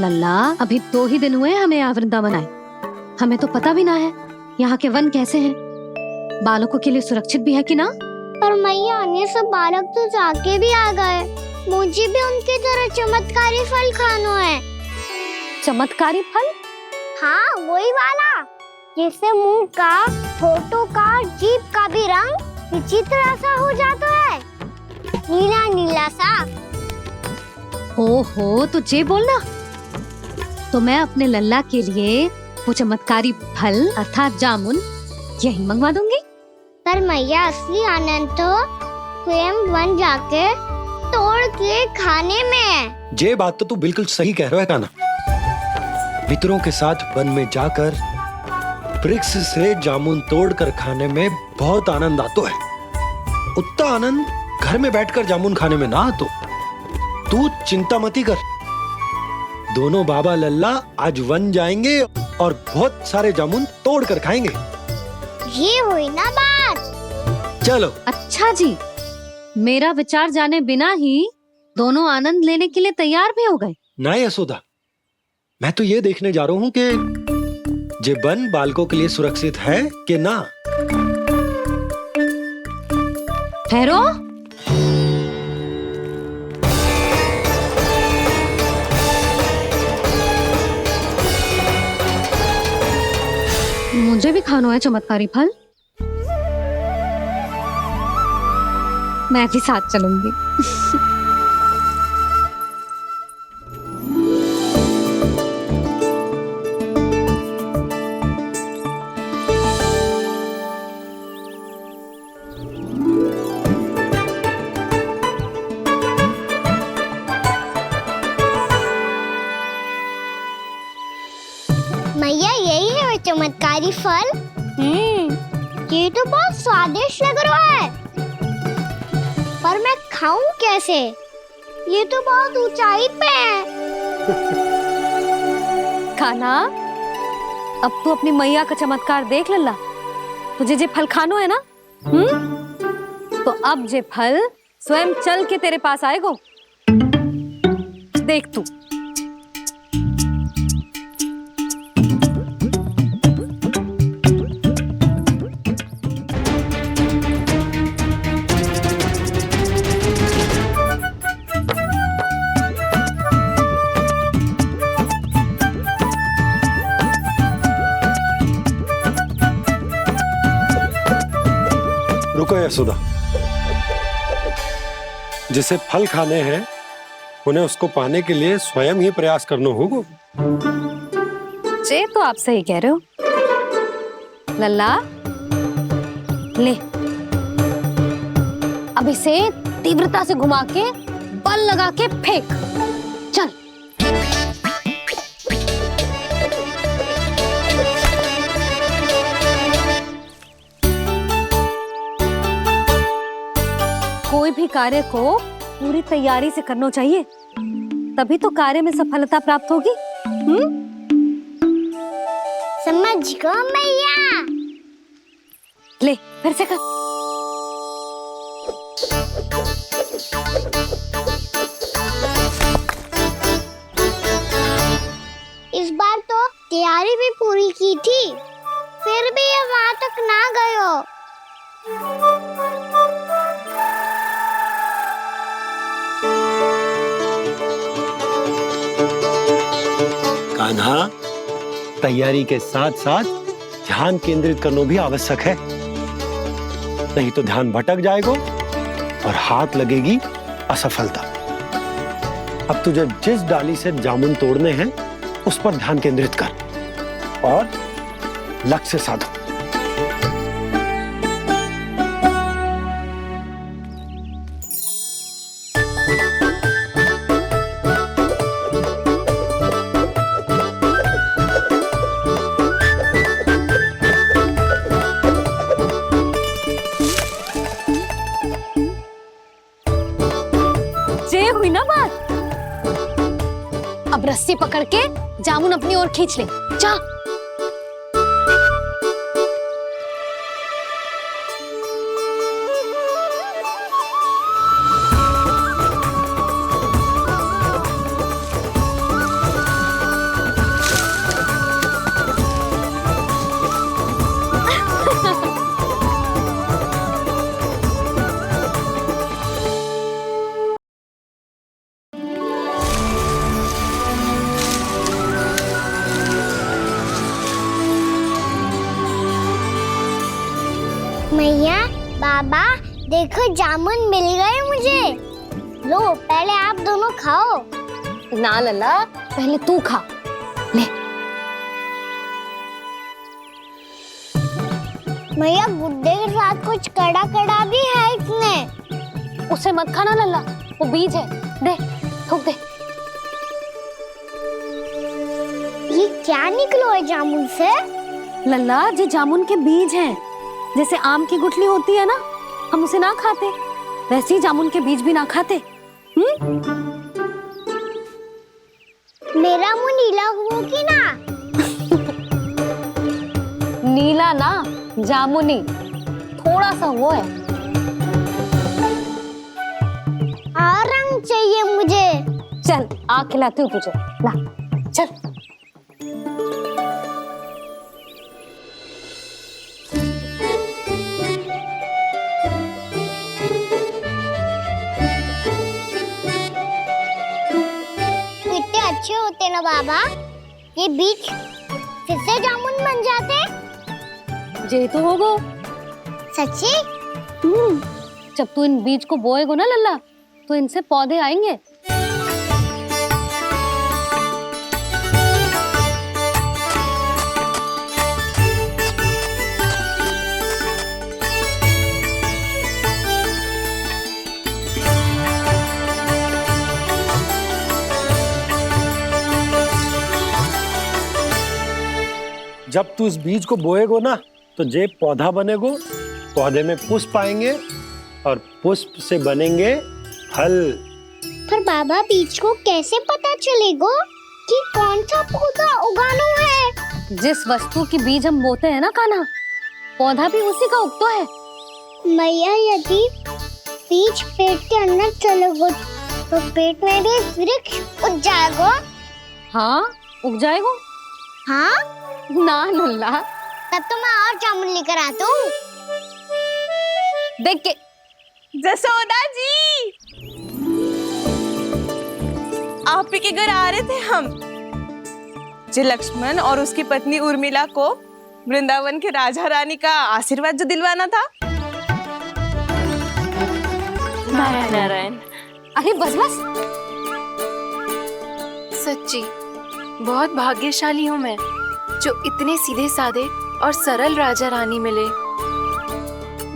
लल्ला, अभी 2 ही दिन हुए हमें यहाँ वृंदावन आए। हमें तो पता भी ना है यहाँ के वन कैसे हैं, बालकों के लिए सुरक्षित भी है कि ना। पर मैया अन्य सब बालक तो जाके भी आ गए। मुझे भी उनके तरह चमत्कारी फल खाना है। चमत्कारी फल? हाँ, वही वाला जिससे मुंह का, होठों का, जीभ का भी रंग विचित्र सा हो जाता है, नीला नीला सा। हो तो जे बोलना। तो मैं अपने लल्ला के लिए वो चमत्कारी फल अर्थात जामुन यही मंगवा दूंगी। पर मैया असली आनंद तो स्वयं वन जाके तोड़ के खाने में है। ये बात तो तू बिल्कुल सही कह रहा है कान्हा। मित्रों के साथ वन में जाकर वृक्ष से जामुन तोड़कर खाने में बहुत आनंद आता है। उतना आनंद घर में बैठकर जामुन खाने में ना आतो। तू चिंता मती कर, दोनों बाबा लल्ला आज वन जाएंगे और बहुत सारे जामुन तोड़कर खाएंगे। ये हुई ना बात। चलो। अच्छा जी, मेरा विचार जाने बिना ही दोनों आनंद लेने के लिए तैयार भी हो गए। ना यशोदा, मैं तो ये देखने जा रहा हूँ कि जे वन बालकों के लिए सुरक्षित है कि ना। ठहरो। मुझे भी खाना है चमत्कारी फल। मैं भी साथ चलूंगी। मैया यही है वो चमत्कारी फल। ये तो बहुत स्वादिष्ट लग रहा है, पर मैं खाऊं कैसे? ये तो बहुत ऊंचाई पे है। खाना, अब तू अपनी मैया का चमत्कार देख लल्ला। तुझे जे फल खानो है ना, तो अब जे फल स्वयं चल के तेरे पास आएगो। देख तू। रुको यशोदा, जिसे फल खाने हैं उन्हें उसको पाने के लिए स्वयं ही प्रयास करना होगा। जे तो आप सही कह रहे हो लल्ला। ले, अब इसे तीव्रता से घुमा के बल लगा के फेंक। चल। कोई भी कार्य को पूरी तैयारी से करना चाहिए, तभी तो कार्य में सफलता प्राप्त होगी। समझ गो मैया। ले, फिर से कर। इस बार तो तैयारी भी पूरी की थी, फिर भी ये वहां तक ना गयो। कान्हा, तैयारी के साथ साथ ध्यान केंद्रित करना भी आवश्यक है, नहीं तो ध्यान भटक जाएगा और हाथ लगेगी असफलता। अब तुझे जिस डाली से जामुन तोड़ने हैं उस पर ध्यान केंद्रित कर और लक्ष्य साधो। ये हुई ना बात। अब रस्सी पकड़ के जामुन अपनी ओर खींच ले। जा। मैया, बाबा, देखो जामुन मिल गए मुझे। लो, पहले आप दोनों खाओ। ना लल्ला, पहले तू खा। ले। मैया, गुड्डे के साथ कुछ कड़ा कड़ा भी है इसमें। उसे मत खाना लल्ला, वो बीज है। दे, थूक दे। ये क्या निकलो है जामुन से? लल्ला, ये जामुन के बीज हैं। जैसे आम की गुठली होती है ना, हम उसे ना खाते, वैसे ही जामुन के बीज भी ना खाते। मेरा मुंह नीला हुआ कि ना? नीला ना, जामुनी, थोड़ा सा वो है। और रंग चाहिए मुझे। चल, आ खिलाती हूँ तुझे। ला, चल। अच्छे होते ना बाबा, ये बीज फिर से जामुन बन जाते। जे तो होगो। सच्ची? जब तू इन बीज को बोएगो ना लल्ला, तो इनसे पौधे आएंगे। जब तू इस बीज को बोएगो ना, तो जे पौधा बनेगो, पौधे में पुष्प आएंगे और पुष्प से बनेंगे फल। पर बाबा, बीज को कैसे पता चलेगा कि कौन सा पौधा उगाना है? जिस वस्तु की बीज हम बोते हैं ना कान्हा, पौधा भी उसी का उगता है। मैया, यदि बीज पेट के अंदर चलेगा तो पेट में भी वृक्ष उग जाएगा। हाँ, उग जाएगा। हाँ ना लल्ला, तब तो मैं और जामुन लेकर आता हूँ। देख के। जसोदा जी, आप ही के घर आ रहे थे हम। जी, लक्ष्मण और उसकी पत्नी उर्मिला को वृंदावन के राजा रानी का आशीर्वाद जो दिलवाना था। नारायण नारायण। अरे बस बस। सच्ची बहुत भाग्यशाली हूँ मैं, जो इतने सीधे साधे और सरल राजा रानी मिले,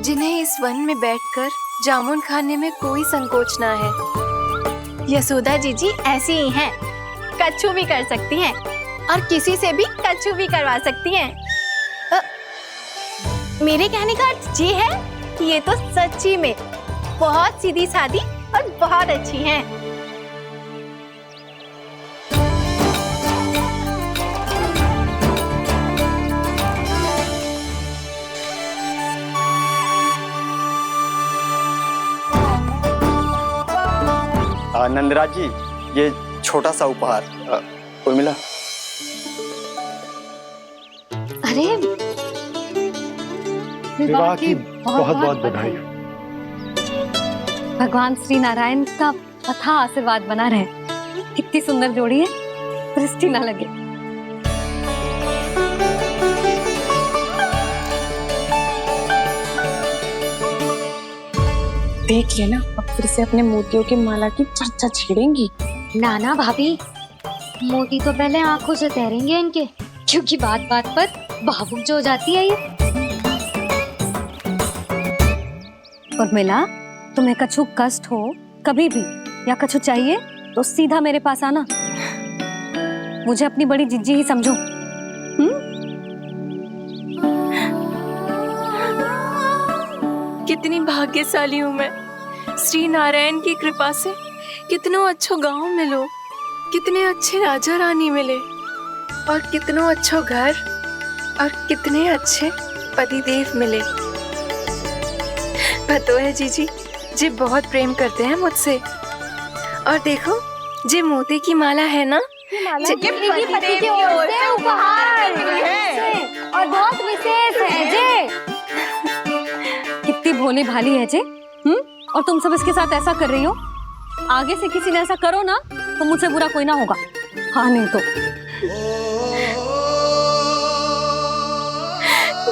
जिन्हें इस वन में बैठकर जामुन खाने में कोई संकोच ना है। यशोदा जी ऐसी ही हैं, कच्छू भी कर सकती हैं और किसी से भी कच्छू भी करवा सकती हैं। मेरे कहने का अर्थ ये है कि ये तो सच्ची में बहुत सीधी सादी और बहुत अच्छी हैं। नंदराज जी, ये छोटा सा उपहार। उर्मिला। अरे, विवाह की बहुत बहुत बधाई। भगवान श्री नारायण का अथाह आशीर्वाद बना रहे। कितनी सुंदर जोड़ी है, दृष्टि ना लगे। देख लेना, अब फिर से अपने मोतियों की माला की चर्चा छेड़ेंगी। नाना भाभी, मोती तो पहले आंखों से तैरेंगे इनके, क्योंकि बात बात पर भावुक जो हो जाती है ये। उर्मिला, तुम्हें कछु कष्ट हो कभी भी या कछु चाहिए तो सीधा मेरे पास आना। मुझे अपनी बड़ी जिज्जी ही समझो। कितनी भाग्यशाली हूँ मैं, श्री नारायण की कृपा से कितनों अच्छो गांव मिलो, कितने अच्छे राजा रानी मिले और कितनों अच्छो घर और कितने अच्छे पतिदेव मिले। पतो है जीजी, जी बहुत प्रेम करते हैं मुझसे। और देखो, जे मोती की माला है ना, ये पति की ओर से उपहार और बहुत विशेष है जे। कितनी भोली भाली है जे। और तुम सब इसके साथ ऐसा कर रही हो। आगे से किसी ने ऐसा करो ना तो मुझसे बुरा कोई ना होगा। हाँ नहीं तो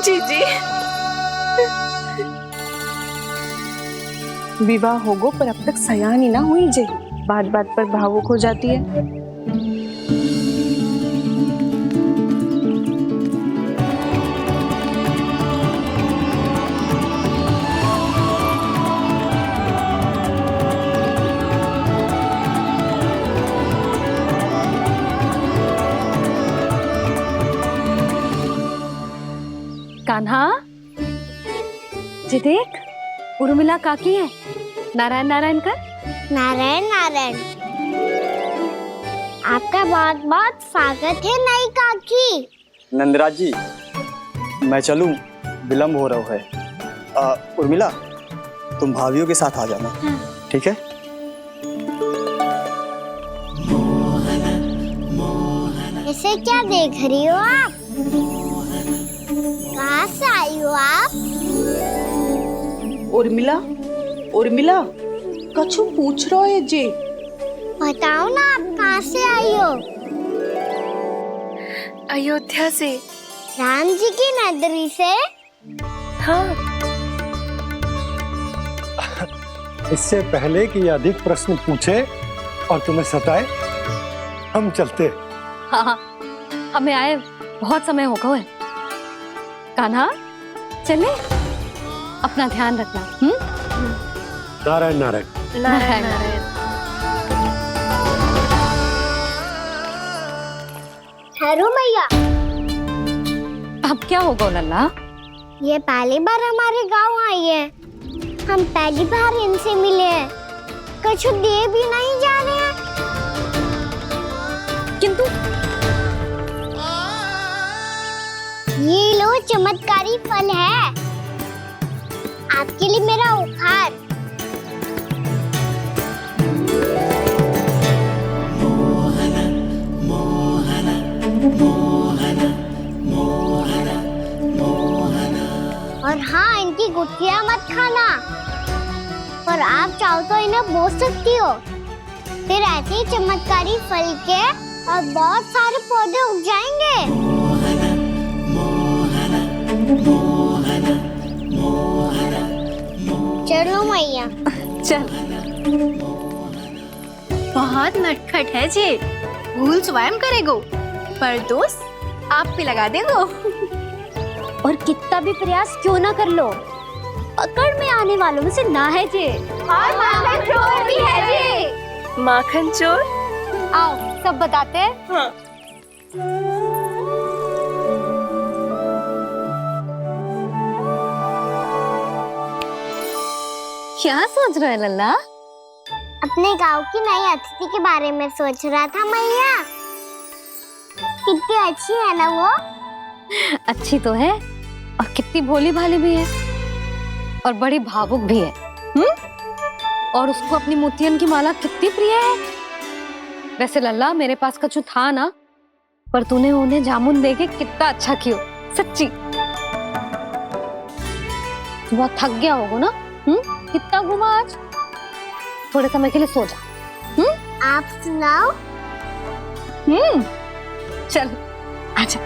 जीजी। विवाह होगो पर अब तक सयान ही ना हुई जे, बात बात पर भावुक हो जाती है। कान्हा, जी देख, उर्मिला काकी है। नारायण नारायण कर। नारायण नारायण। आपका बहुत बहुत स्वागत है नई काकी। नंदराज जी, मैं चलूं, विलम्ब हो रहा है। उर्मिला, तुम भाभियों के साथ आ जाना। ठीक है? इसे क्या देख रही हो आप? कहाँ से आई हो आप? उर्मिला, उर्मिला, कछु पूछ रहा है जी। बताओ ना, आप कहाँ से आई हो? अयोध्या से। राम जी की नगरी से? हाँ। इससे पहले कि अधिक प्रश्न पूछे और तुम्हें सताए, हम चलते। हाँ, हमें आए बहुत समय हो गया है। कान्हा, चले, अपना ध्यान रखना। नारायण नारायण। नारायण नारायण। ठहरो मैया। अब क्या होगा लल्ला? ये पहली बार हमारे गांव आई है। हम पहली बार इनसे मिले हैं। कुछ दे भी नहीं जा रहे हैं। किंतु ये लो, चमत्कारी फल है आपके लिए, मेरा उपहार। और हाँ, इनकी गुठलियां मत खाना। और आप चाहो तो इन्हें बोल सकती हो। फिर ऐसे ही चमत्कारी फल के और बहुत सारे पौधे उग जाएंगे। चलो मैया। चल। बहुत नटखट है जे, भूल स्वयं करेगो पर दोष आप पे लगा देगो। और कितना भी प्रयास क्यों ना कर लो, पकड़ में आने वालों में से ना है जे। और माखन चोर भी है जे। माखन चोर? आओ सब बताते हैं। हाँ। क्या सोच रहे हो लल्ला? अपने गांव की नई अतिथि के बारे में सोच रहा था मैया। कितनी अच्छी है ना वो? अच्छी तो है और कितनी भोली भाली भी है और बड़ी भावुक भी है। और उसको अपनी मोतियन की माला कितनी प्रिय है। वैसे लल्ला, मेरे पास कछु था ना, पर तूने उन्हें जामुन देके कितना अच्छा किया, सच्ची। बहुत थक गया होगा ना? कितना घुमा आज। थोड़े समय के लिए सो जा। आप सुनाओ। चल आजा।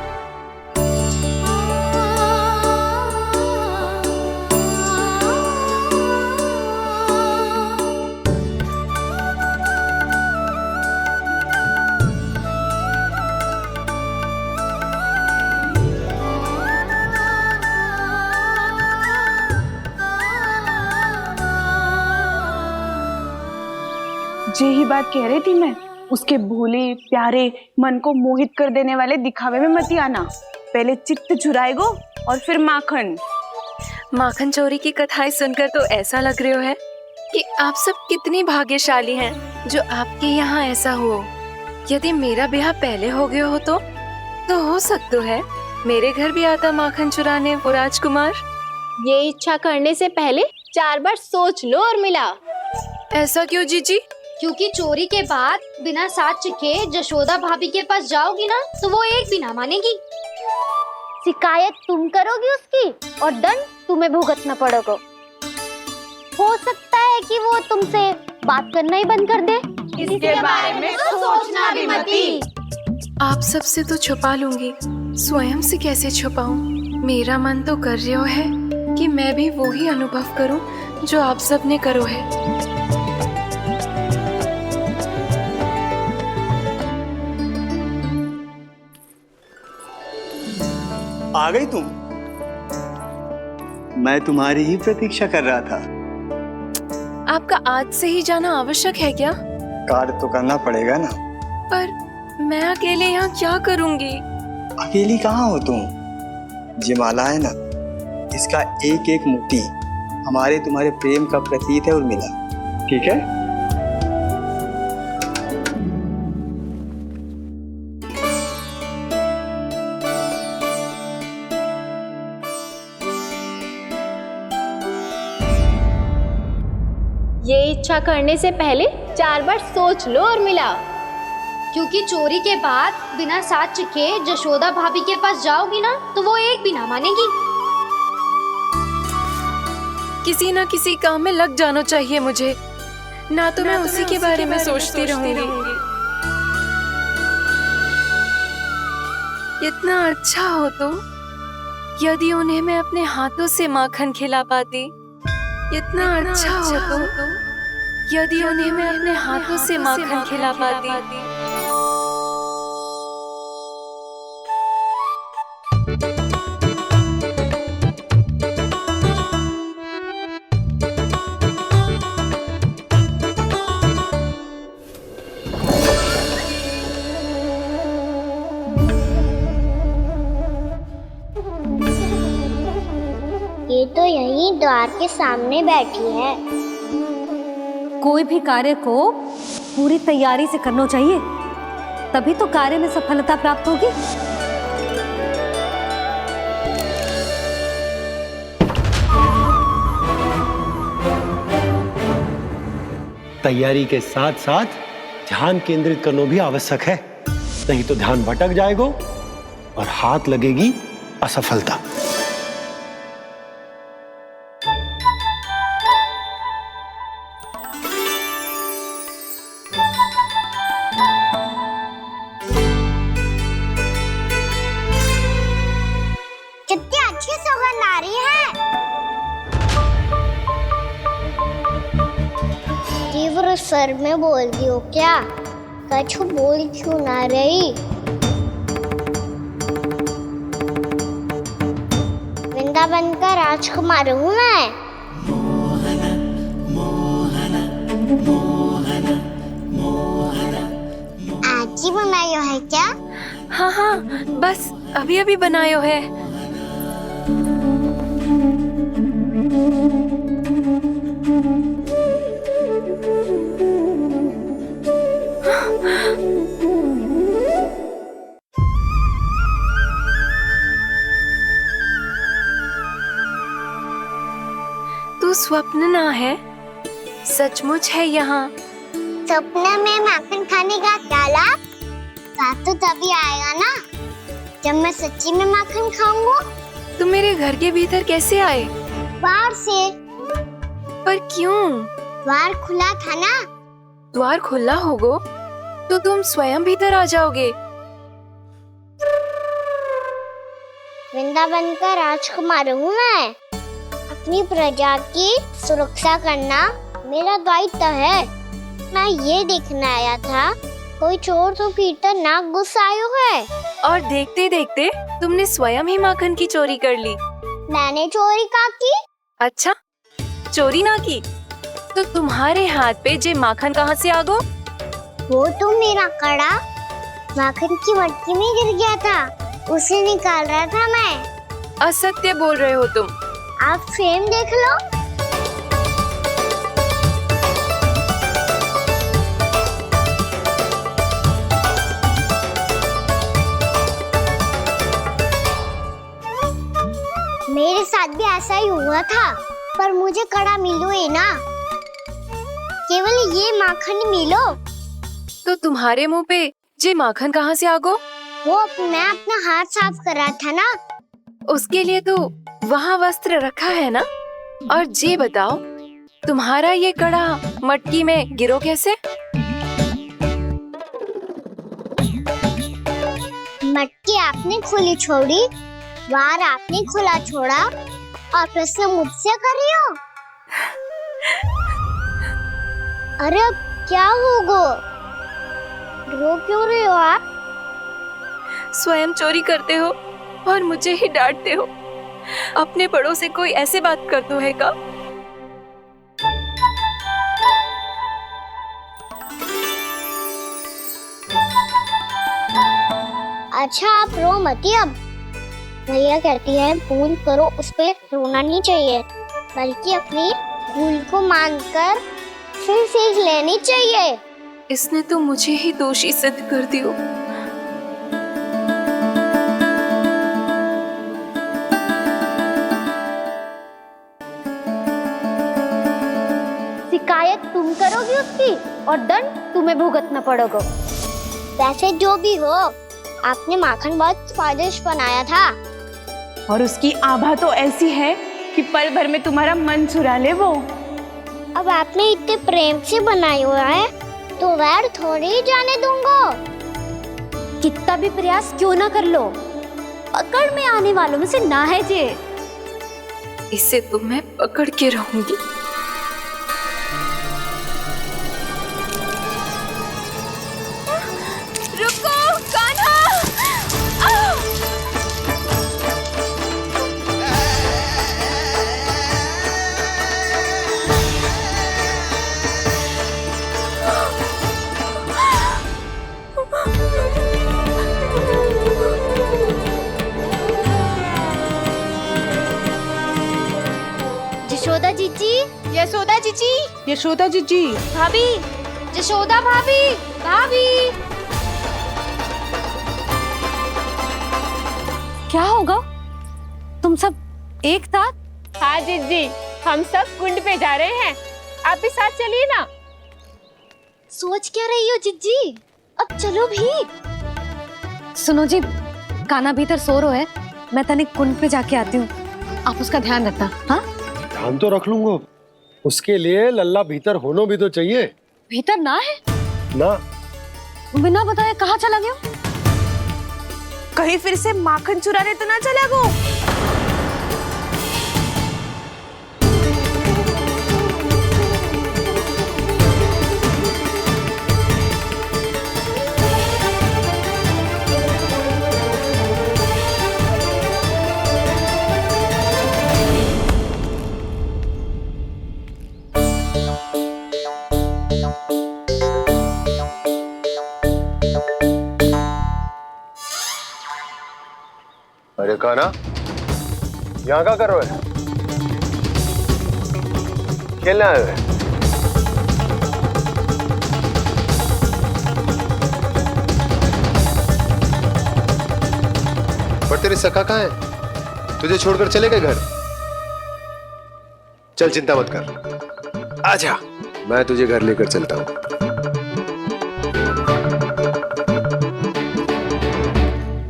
यही बात कह रही थी मैं, उसके भोले प्यारे मन को मोहित कर देने वाले दिखावे में मत आना। पहले चित्त चुराएगो और फिर माखन। माखन चोरी की कथाएं सुनकर तो ऐसा लग रहा है कि आप सब कितनी भाग्यशाली हैं जो आपके यहाँ ऐसा हो। यदि मेरा ब्याह पहले हो गया हो तो हो सकता है मेरे घर भी आता माखन चुराने वो राजकुमार। ये इच्छा करने से पहले 4 बार सोच लो और मिला। ऐसा क्यों जीजी? क्योंकि चोरी के बाद बिना साथ के जशोदा भाभी के पास जाओगी ना तो वो एक भी ना मानेगी। शिकायत तुम करोगी उसकी और दंड तुम्हें भुगतना पड़ेगा। हो सकता है कि वो तुमसे बात करना ही बंद कर दे। इसके बारे में तो सोचना भी मती। आप सबसे तो छुपा लूंगी, स्वयं से कैसे छुपाऊं? मेरा मन तो कर रहा है कि मैं भी वो ही अनुभव करूं जो आप सब ने करो है। आ गई तुम? मैं तुम्हारी ही प्रतीक्षा कर रहा था। आपका आज से ही जाना आवश्यक है क्या? कार्य तो करना पड़ेगा ना। पर मैं अकेले यहाँ क्या करूँगी? अकेली कहाँ हो तुम? ये माला है ना, इसका एक एक मोती हमारे तुम्हारे प्रेम का प्रतीक है उर्मिला, ठीक है? ये इच्छा करने से पहले 4 बार सोच लो और मिला। क्योंकि चोरी के बाद बिना साथ के जशोदा भाभी के पास जाओगी ना तो वो एक भी ना मानेगी। किसी ना किसी काम में लग जाना चाहिए मुझे, ना तो मैं उसी के बारे में सोचती रहूंगी। इतना अच्छा हो तो यदि उन्हें मैं अपने हाथों से माखन खिला पाती। इतना अच्छा हो तो यदि उन्हें मैं अपने हाथों से माखन खिला पाती। ये तो यहीं द्वार के सामने बैठी है। कोई भी कार्य को पूरी तैयारी से करना चाहिए, तभी तो कार्य में सफलता प्राप्त होगी। तैयारी के साथ साथ ध्यान केंद्रित करना भी आवश्यक है, नहीं तो ध्यान भटक जाएगा और हाथ लगेगी असफलता। कितनी अच्छी सौगंध आ रही है। तीव्र स्वर में बोल दी हो क्या? कछु बोल क्यों ना रही? वृंदावन का राजकुमार हूँ मैं। आज ही बनायो है क्या? हाँ हाँ, बस अभी अभी बनायो है। तू स्वप्न ना है, सचमुच है यहाँ। सपने में माखन खाने का क्या लाभ? स्वाद तो तभी आएगा ना जब मैं सच्ची में माखन खाऊंगा। तुम मेरे घर के भीतर कैसे आए? बाहर से। पर क्यों? द्वार खुला था ना। द्वार खुला होगा तो तुम स्वयं भीतर आ जाओगे। वृंदावन का राजकुमार हूँ मैं। अपनी प्रजा की सुरक्षा करना मेरा दायित्व है। मैं ये देखने आया था कोई चोर तो कीर्तन ना घुस आयो है। और देखते देखते तुमने स्वयं ही माखन की चोरी कर ली। मैंने चोरी का की? अच्छा, चोरी ना की तो तुम्हारे हाथ पे जे माखन कहाँ से आ गो? वो तो मेरा कड़ा माखन की मटकी में गिर गया था, उसे निकाल रहा था मैं। असत्य बोल रहे हो तुम। आप फ्रेम देख लो। मेरे साथ भी ऐसा ही हुआ था, पर मुझे कड़ा मिलो ही ना, केवल ये माखन मिलो। तो तुम्हारे मुंह पे जे माखन कहाँ से आ गो? वो मैं अपना हाथ साफ कर रहा था ना। उसके लिए तो वहाँ वस्त्र रखा है ना। और जे बताओ, तुम्हारा ये कड़ा मटकी में गिरो कैसे? मटकी आपने खुली छोड़ी, बाहर आपने खुला छोड़ा, और प्रश्न मुझसे कर रही हो? अरे अब क्या होगा? रो क्यों रहे हो आप? स्वयं चोरी करते हो और मुझे ही डांटते हो। अपने बड़ों से कोई ऐसे बात कर दो है का? अच्छा आप रो मती। अब भैया कहती है भूल करो, उस पे रोना नहीं चाहिए, बल्कि अपनी भूल को मानकर फिर सीख लेनी चाहिए। इसने तो मुझे ही दोषी सिद्ध कर दियो। शिकायत तुम करोगी उसकी और दंड तुम्हें भुगतना पड़ेगा। वैसे जो भी हो, आपने माखन बहुत स्वादिष्ट बनाया था। और उसकी आभा तो ऐसी है कि पल भर में तुम्हारा मन चुरा ले वो। अब आपने इतने प्रेम से बनाई हुआ है तो वैर थोड़ी ही जाने दूंगा। कितना भी प्रयास क्यों ना कर लो, पकड़ में आने वालों में से ना है जे। इसे तो मैं पकड़ के रहूंगी। रुको कान्हा! यशोदा जीजी, यशोदा जीजी, यशोदा जीजी, भाभी, यशोदा भाभी, भाभी। क्या होगा? तुम सब एक साथ? हाँ जीजी, हम सब कुंड पे जा रहे हैं, आप भी साथ चलिए ना। सोच क्या रही हो जिज्जी? अब चलो भी। सुनो जी, कान्हा भीतर सो रहा है, मैं तनिक कुंड पे जाके आती हूँ, आप उसका ध्यान रखना। हाँ, ध्यान तो रख लूंगा, उसके लिए लल्ला भीतर होना भी तो चाहिए। भीतर ना है ना? बिना बताए कहाँ चला गया? कहीं फिर से माखन चुराने तो ना चला गो? अरे कान्हा, यहाँ क्या कर रहे हो? खेलने आए हुए? पर तेरे सखा कहाँ है? तुझे छोड़कर चले गए घर? चल चिंता मत कर, आजा, मैं तुझे घर लेकर चलता हूँ।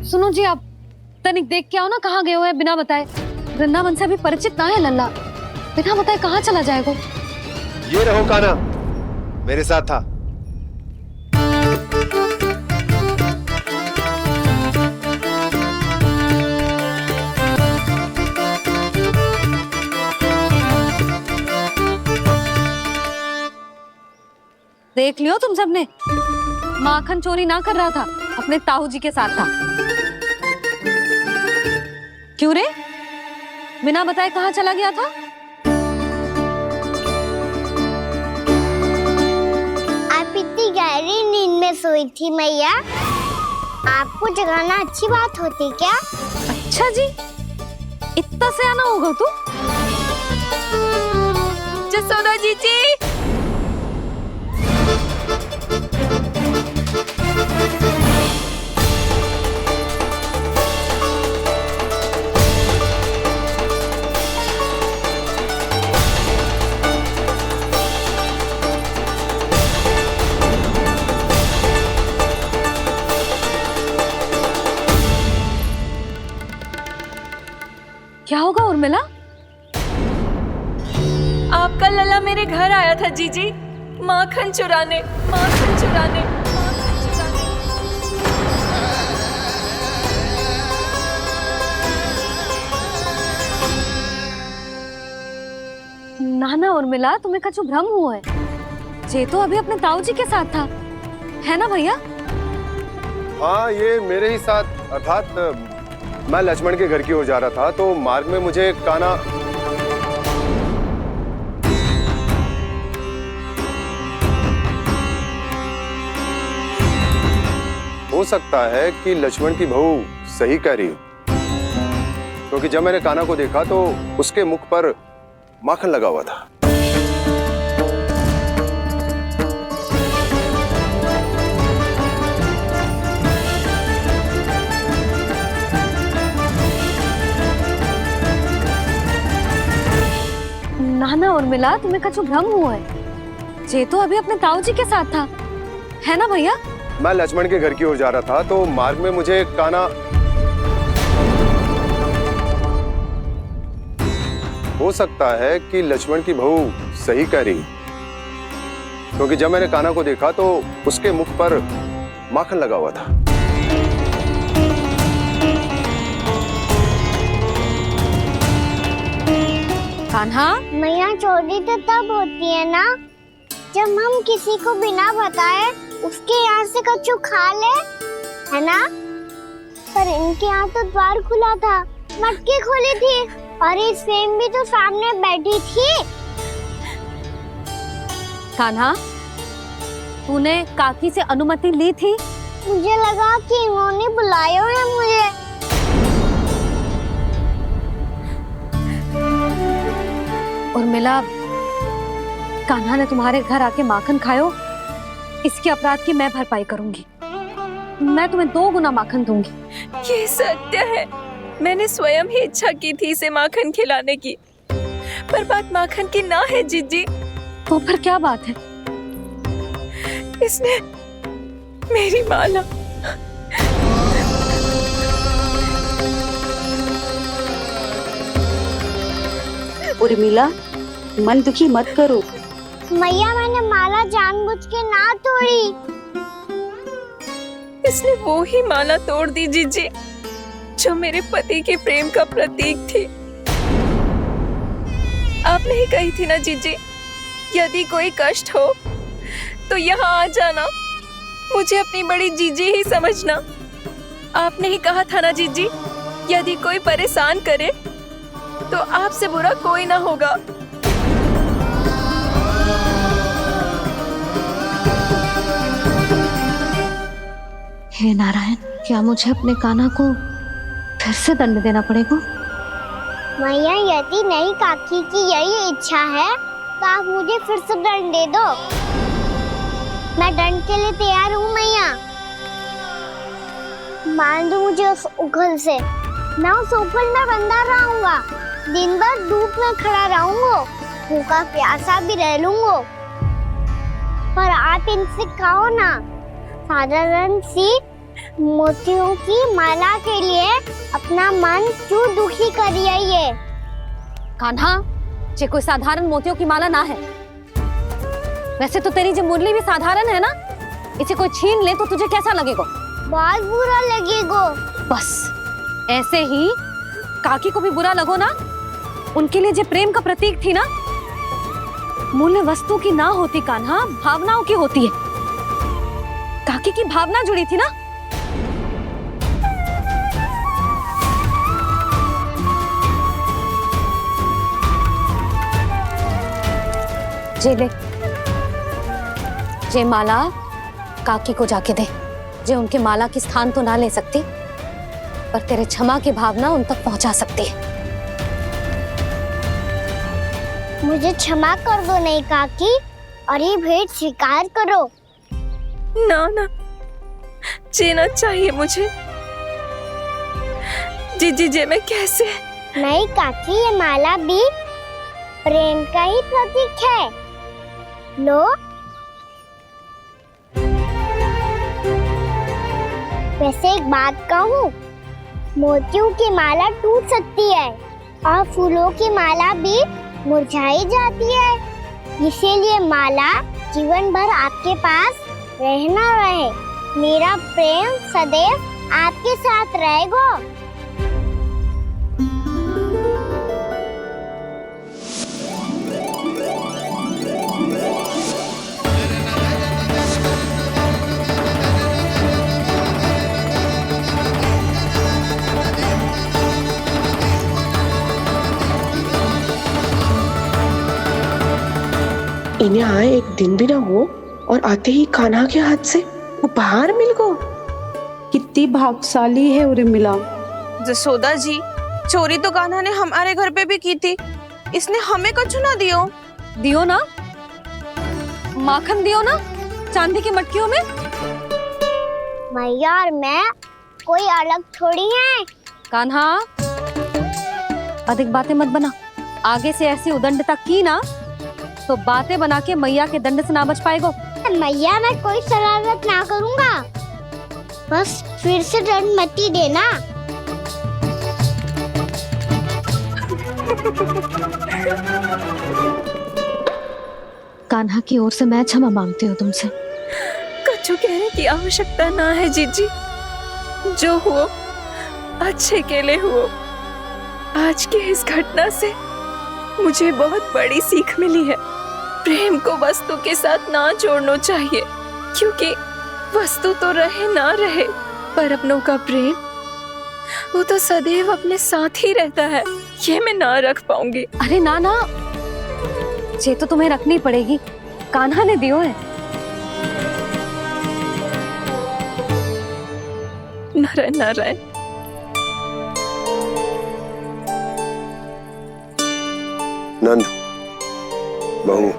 सुनो जी, आप तनिक देख के आओ ना, कहाँ गए हुए हैं बिना बताए। वृंदावन से अभी परिचित ना है लल्ला, बिना बताए कहाँ चला जाएगा? ये रहो कान्हा, मेरे साथ था। देख लियो तुम सबने, माखन चोरी ना कर रहा था, अपने ताऊ जी के साथ था। क्यों रे, बिना बताए कहाँ चला गया था? गई थी मैया। आपको जगाना अच्छी बात होती क्या? अच्छा जी, इतना सयाना होगा तू? जसोदा जीजी, क्या होगा उर्मिला? आपका लला मेरे घर आया था जीजी, माखन चुराने, माखन चुराने, माखन चुराने। ना ना उर्मिला, तुम्हें कछु भ्रम हुआ है। ये तो अभी अपने ताऊ जी के साथ था, है ना भैया? हाँ, ये मेरे ही साथ, अर्थात मैं लक्ष्मण के घर की ओर जा रहा था तो मार्ग में मुझे कान्हा हो सकता है कि लक्ष्मण की बहू सही कह रही हो, क्योंकि जब मैंने कान्हा को देखा तो उसके मुख पर माखन लगा हुआ था। ना ना उर्मिला, तुम्हें कछु भ्रम हुआ है। ये तो अभी अपने ताऊ जी के साथ था, है ना भैया? मैं लक्ष्मण के घर की ओर जा रहा था तो मार्ग में मुझे कान्हा हो सकता है कि लक्ष्मण की बहू सही कह रही, क्योंकि जब मैंने कान्हा को देखा तो उसके मुख पर माखन लगा हुआ था। कान्हा, मैया चोरी तो तब होती है ना जब हम किसी को बिना बताए उसके यहाँ से कछु खा ले, है ना? पर इनके यहाँ तो द्वार खुला था, मटकी खुली थी और इस फेम भी तो सामने बैठी थी। कान्हा, तूने काकी से अनुमति ली थी? मुझे लगा कि इन्होंने बुलाया है मुझे। उर्मिला, कान्हा ने तुम्हारे घर आके माखन खायो, इसके अपराध की मैं भरपाई करूंगी। मैं तुम्हें 2 गुना माखन दूंगी। ये सत्य है, मैंने स्वयं ही इच्छा की थी इसे माखन खिलाने की, पर बात माखन की ना है जीजी। तो फिर क्या बात है? इसने मेरी माला उर्मिला, मन दुखी मत करो। मैया, मैंने माला जानबूझ के ना तोड़ी। इसने वो ही माला तोड़ दी जीजी जो मेरे पति के प्रेम का प्रतीक थी। आपने ही कही थी ना जीजी, यदि कोई कष्ट हो तो यहाँ आ जाना, मुझे अपनी बड़ी जीजी ही समझना। आपने ही कहा था ना जीजी, यदि कोई परेशान करे तो आपसे बुरा कोई ना होगा। हे नारायण, क्या मुझे अपने कान्हा को फिर से दंड देना पड़ेगा? मैया, यदि नहीं काकी की यही इच्छा है तो आप मुझे फिर से दंड दे दो। मैं दंड के लिए तैयार हूँ मैया। मान दो मुझे उस उखल से, मैं उस ऊपर में बंधा रहूंगा, दिन भर धूप में खड़ा रहूंगा, भूखा प्यासा भी रह लूंगा। पर आप इनसे कहो ना, साधारण सी मोतियों की माला के लिए अपना मन क्यों दुखी करिए? ये कान्हा, ये कोई साधारण मोतियों की माला ना है। वैसे तो तेरी जो मुरली भी साधारण है ना, इसे कोई छीन ले तो तुझे कैसा लगेगा? बहुत बुरा लगेगा। बस ऐसे ही काकी को भी बुरा लगो ना। उनके लिए जो प्रेम का प्रतीक थी ना, मूल्य वस्तु की ना होती कान्हा, भावनाओं की होती है। काकी की भावना जुड़ी थी ना। जे ले, जे माला काकी को जाके दे, जो उनके माला की स्थान तो ना ले सकती, पर तेरे क्षमा की भावना उन तक पहुंचा सकती है। मुझे क्षमा कर दो नहीं काकी, और ये भेंट स्वीकार करो। ना ना, जीना चाहिए मुझे। जीजी जे मैं कैसे? नहीं काकी, ये माला भी प्रेम का ही प्रतीक है। लो। वैसे एक बात कहूँ, मोतियों की माला टूट सकती है और फूलों की माला भी मुरझाई जाती है, इसीलिए माला जीवन भर आपके पास रहना रहे। मेरा प्रेम सदैव आपके साथ रहेगा। इन्हें आए एक दिन भी ना हो और आते ही कान्हा के हाथ से वो बाहर मिल गो। कितनी भाग्यशाली है उर्मिला। जसोदा जी, चोरी तो कान्हा ने हमारे घर पे भी की थी, इसने हमें कुछ ना दियो। दियो ना, माखन दियो ना चांदी की मटकियों में। मैया और मैं कोई अलग थोड़ी हैं। कान्हा, अधिक बातें मत बना। आगे से ऐसी उदंडता की ना तो बातें बना के मैया के दंड से ना बच पाएगो। मैया, मैं कोई शरारत ना करूंगा, बस फिर से दंड मत ही देना। कान्हा की ओर से मैं क्षमा मांगती हूँ तुमसे। कछु कहने की आवश्यकता ना है जीजी, जो हुआ अच्छे के लिए हुआ। आज की इस घटना से मुझे बहुत बड़ी सीख मिली है। प्रेम को वस्तु के साथ ना जोड़ना चाहिए, क्योंकि वस्तु तो रहे ना रहे, पर अपनों का प्रेम वो तो सदैव अपने साथ ही रहता है। ये मैं ना रख पाऊंगी। अरे ना ना, ये तो तुम्हें रखनी पड़ेगी। कान्हा ने दियो है। नारायण नारायण। नंद, बहू,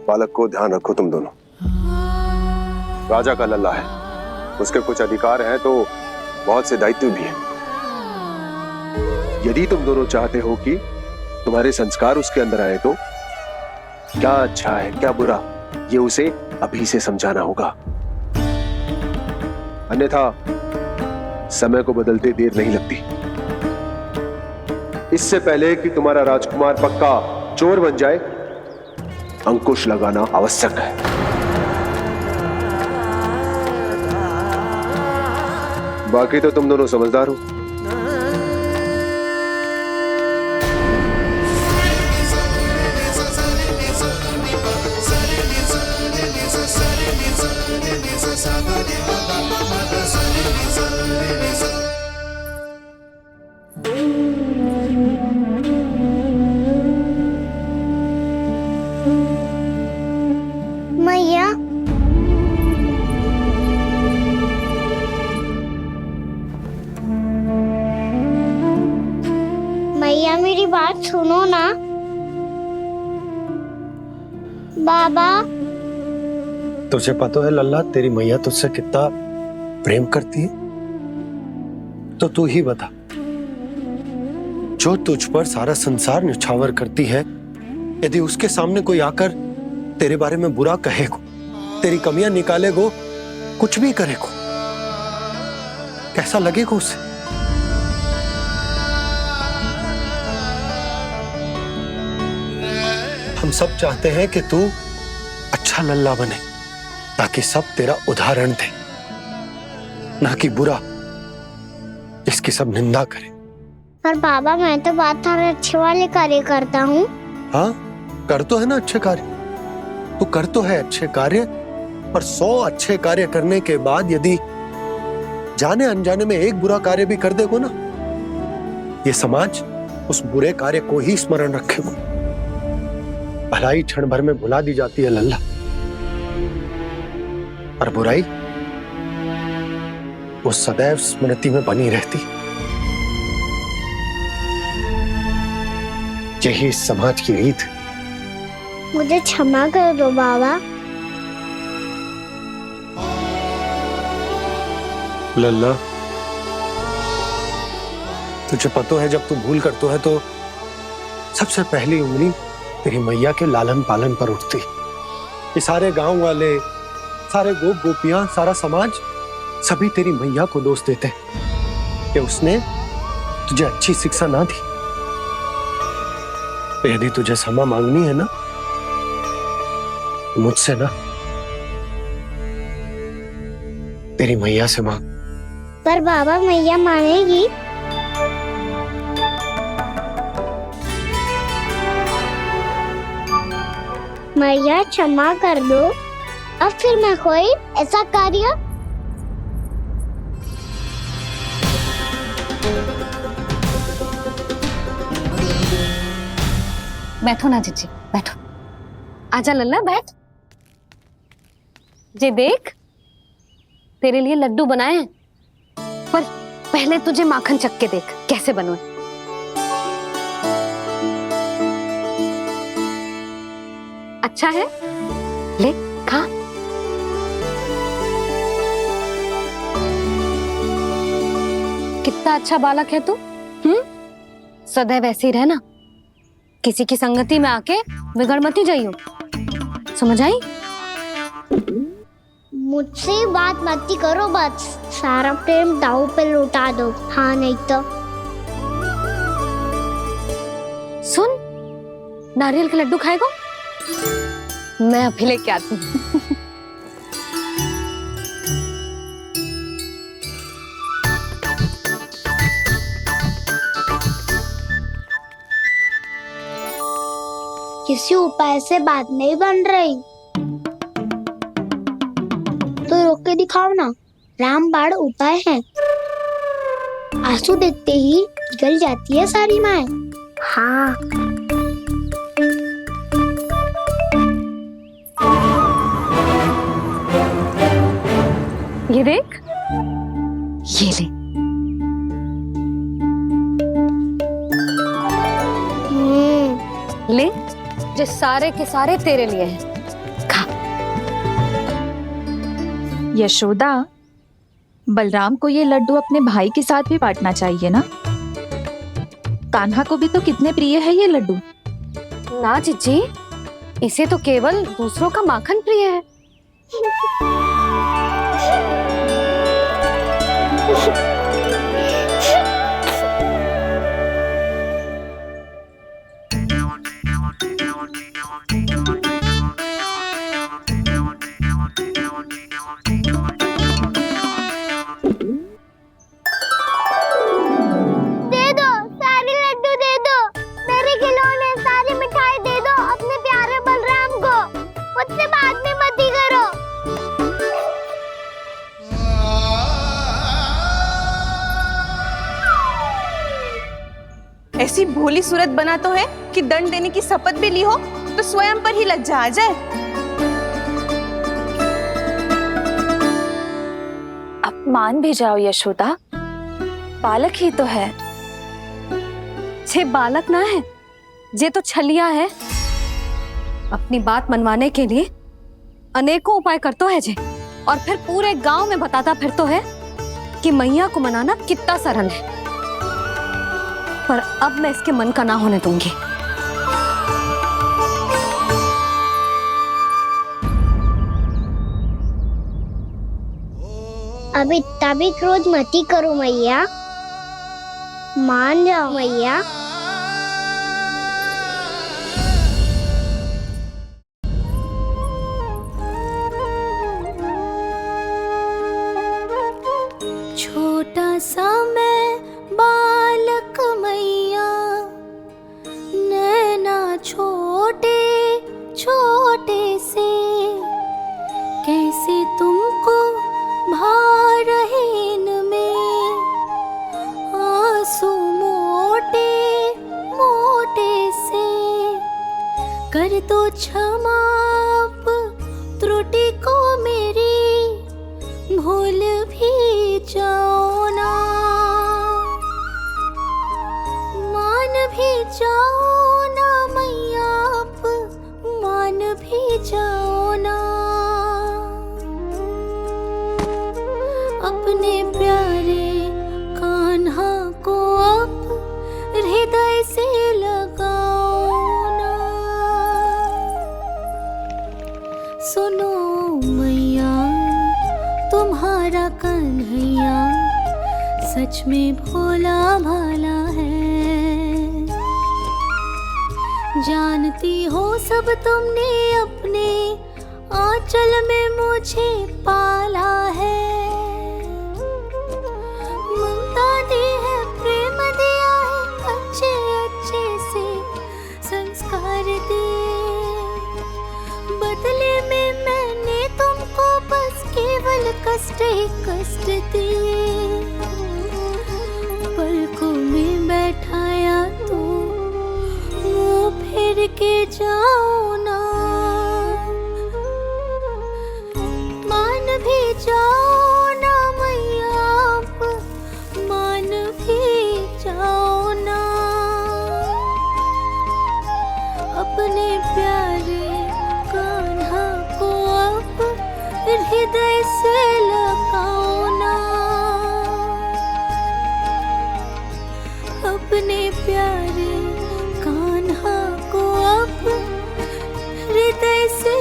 बालक को ध्यान रखो तुम दोनों। राजा का लल्ला है, उसके कुछ अधिकार हैं तो बहुत से दायित्व भी हैं। यदि तुम दोनों चाहते हो कि तुम्हारे संस्कार उसके अंदर आए तो क्या अच्छा है क्या बुरा, ये उसे अभी से समझाना होगा, अन्यथा समय को बदलते देर नहीं लगती। इससे पहले कि तुम्हारा राजकुमार पक्का चोर बन जाए, अंकुश लगाना आवश्यक है। बाकी तो तुम दोनों समझदार हो। मैया, मैया मेरी बात सुनो ना। बाबा, तुझे पता है लल्ला, तेरी मैया तुझसे कितना प्रेम करती है, तो तू ही बता, जो तुझ पर सारा संसार निछावर करती है, यदि उसके सामने कोई आकर तेरे बारे में बुरा कहेगो, तेरी कमियां निकालेगो, कुछ भी करेगो, कैसा लगेगा उसे? हम सब चाहते हैं कि तू अच्छा लल्ला बने, ताकि सब तेरा उदाहरण दे, ना कि बुरा जिसकी सब निंदा करे। पर बाबा, मैं तो बात हर अच्छे वाले कार्य करता हूँ। हाँ, कर तो है ना अच्छे कार्य, तू कर तो है अच्छे कार्य, पर 100 अच्छे कार्य करने के बाद यदि जाने अनजाने में एक बुरा कार्य भी कर देगो ना, ये समाज उस बुरे कार्य को ही स्मरण रखेगो। भलाई क्षण भर में भुला दी जाती है लल्ला। और बुराई वो सदैव स्मृति में बनी रहती। यही इस समाज की रीत। मुझे क्षमा कर दो बाबा। लल्ला, तुझे पता है जब तू भूल करतो है तो सबसे पहली उंगली तेरी मैया के लालन पालन पर उठती। ये सारे गांव वाले, सारे गोप गोपियां, सारा समाज सभी तेरी मैया को दोष देते कि उसने तुझे अच्छी शिक्षा ना दी। तो यदि तुझे क्षमा मांगनी है ना, मुझसे ना, तेरी मैया से मांग। पर बाबा मैया मानेगी? मैया क्षमा कर दो। अब फिर मैं कोई ऐसा कार्य बैठो ना जीजी, बैठो। आजा लल्ला, बैठ। जे देख, तेरे लिए लड्डू बनाए हैं, पर पहले तुझे माखन चख के देख कैसे बनो। अच्छा है, ले खा। कितना अच्छा बालक है तू। सदैव ऐसे ही रहना, किसी की संगति में आके बिगड़ मत ही जाइयो, समझ आई? मुझसे बात मत ही करो, बस सारा प्रेम दाव पे लौटा दो। हाँ नहीं तो सुन, नारियल के लड्डू खाएगा? मैं अभी लेके आती हूँ। किसी उपाय से बात नहीं बन रही तो रोक के दिखाओ ना। रामबाण उपाय है। आंसू देखते ही जल जाती है सारी माए। हाँ, ये देख, ये ले। ले, जो सारे के सारे तेरे लिए हैं, खा। यशोदा, बलराम को ये लड्डू अपने भाई के साथ भी बांटना चाहिए ना। कान्हा को भी तो कितने प्रिय है ये लड्डू। ना जीजी, इसे तो केवल दूसरों का माखन प्रिय है। दे दो, सारे लड्डू दे दो, मेरे खिलौने, सारी मिठाई दे दो अपने प्यारे बलराम को। मुझसे बात में मत ही करो। ऐसी भोली सूरत बना तो है कि दंड देने की शपथ भी ली हो तो स्वयं पर ही लज्जा आ जाए। अपमान भी जाओ यशोदा, बालक ही तो है। छे बालक ना है, जे तो छलिया है। अपनी बात मनवाने के लिए अनेकों उपाय करतो है जे, और फिर पूरे गांव में बताता फिरतो है कि मैया को मनाना कितना सरल है। पर अब मैं इसके मन का ना होने दूंगी। अब इतना भी क्रोध मत ही करो मैया, मान जाओ मैया। छोटा सा मैं बालक मैया, नैना छोटे छोटे से, कैसे तुमको भा रहे इनमें आंसू मोटे मोटे से। कर दो क्षमा त्रुटि को मेरी, प्यारे कान्हा को अब हृदय से लगाओ ना। सुनो मैया तुम्हारा कन्हैया सच में भोला भाला है। जानती हो सब तुमने अपने आंचल में मुझे पाला है। ममता दी है, प्रेम दिया है, अच्छे अच्छे से संस्कार दिए। बदले में मैंने तुमको बस केवल कष्ट ही कष्ट दिए। पलकों में बैठाया तो मुंह फेर के जाओ ना। मान भी जाओ ना मैया, मान भी जाओ ना। अपने प्यारे कान्हा को अब हृदय से लगाओ ना। अपने प्यारे कान्हा को अब हृदय से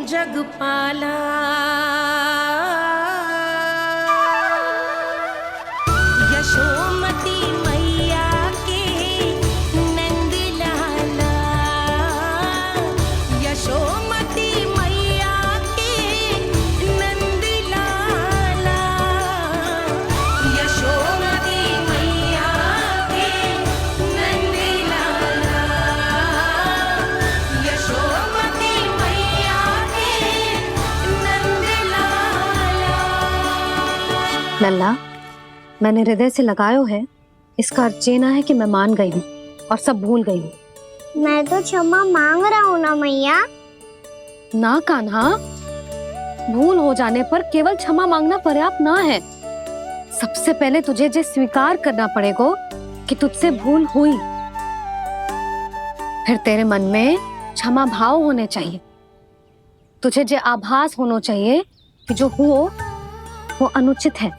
जगपाला। यशोमती मैया के नंद लाला। यशोमती मैया के नंद लाला। यशोमती मैया के नंद लाला। यशोमती मैया लल्ला, मैंने हृदय से लगायो है, इसका अर्थ ये ना है कि मैं मान गई हूँ और सब भूल गई हूँ। मैं तो क्षमा मांग रहा हूँ ना मैया। ना कान्हा, भूल हो जाने पर केवल क्षमा मांगना पर्याप्त ना है। सबसे पहले तुझे ये स्वीकार करना पड़ेगा कि तुझसे भूल हुई। फिर तेरे मन में क्षमा भाव होने चाहिए। तुझे ये आभास होना चाहिए कि जो हुआ वो अनुचित है।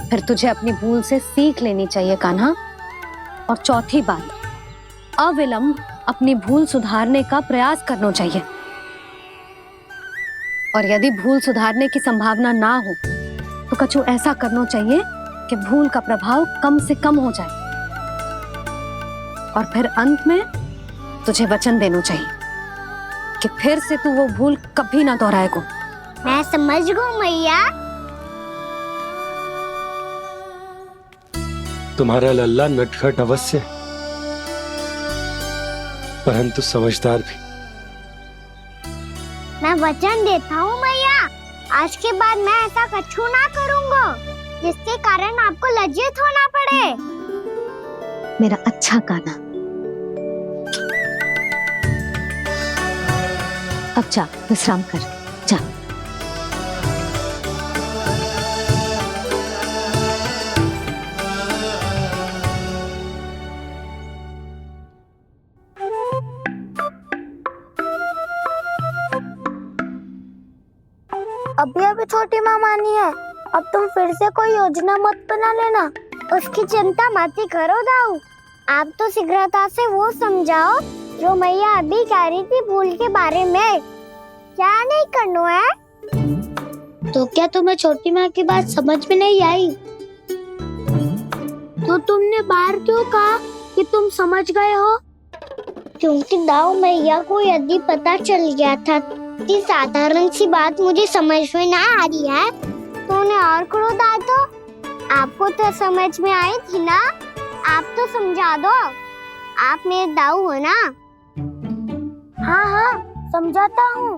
फिर तुझे अपनी भूल से सीख लेनी चाहिए कान्हा। और चौथी बात, अविलंब अपनी भूल सुधारने का प्रयास करना चाहिए। और यदि भूल सुधारने की संभावना ना हो तो कछु ऐसा करना चाहिए कि भूल का प्रभाव कम से कम हो जाए। और फिर अंत में तुझे वचन देना चाहिए कि फिर से तू वो भूल कभी ना दोहराएगा। मैं समझ गई मैया। तुम्हारा लल्ला नटखट अवश्य, परंतु समझदार भी। मैं वचन देता हूँ मैया, आज के बाद मैं ऐसा कछु ना करूँगा जिसके कारण आपको लज्जित होना पड़े। मेरा अच्छा कान्हा, अब जा विश्राम कर, जा। अभी अभी छोटी माँ मानी है, अब तुम फिर से कोई योजना मत बना लेना। उसकी चिंता मत ही करो दाऊ। आप तो शीघ्रता से वो समझाओ जो मैया अभी कह रही थी भूल के बारे में। क्या नहीं करना है? तो क्या तुम्हें छोटी माँ की बात समझ में नहीं आई? तो तुमने बाहर क्यों कहा कि तुम समझ गए हो? क्योंकि दाऊ मैया को यदि पता चल गया था कि साधारण सी बात मुझे समझ में ना आ रही है तो उन्हें और क्रोध आया। तो आपको तो समझ में आई थी ना, आप तो समझा दो। आप मेरे दाऊ हो ना। हाँ हाँ समझाता हूँ।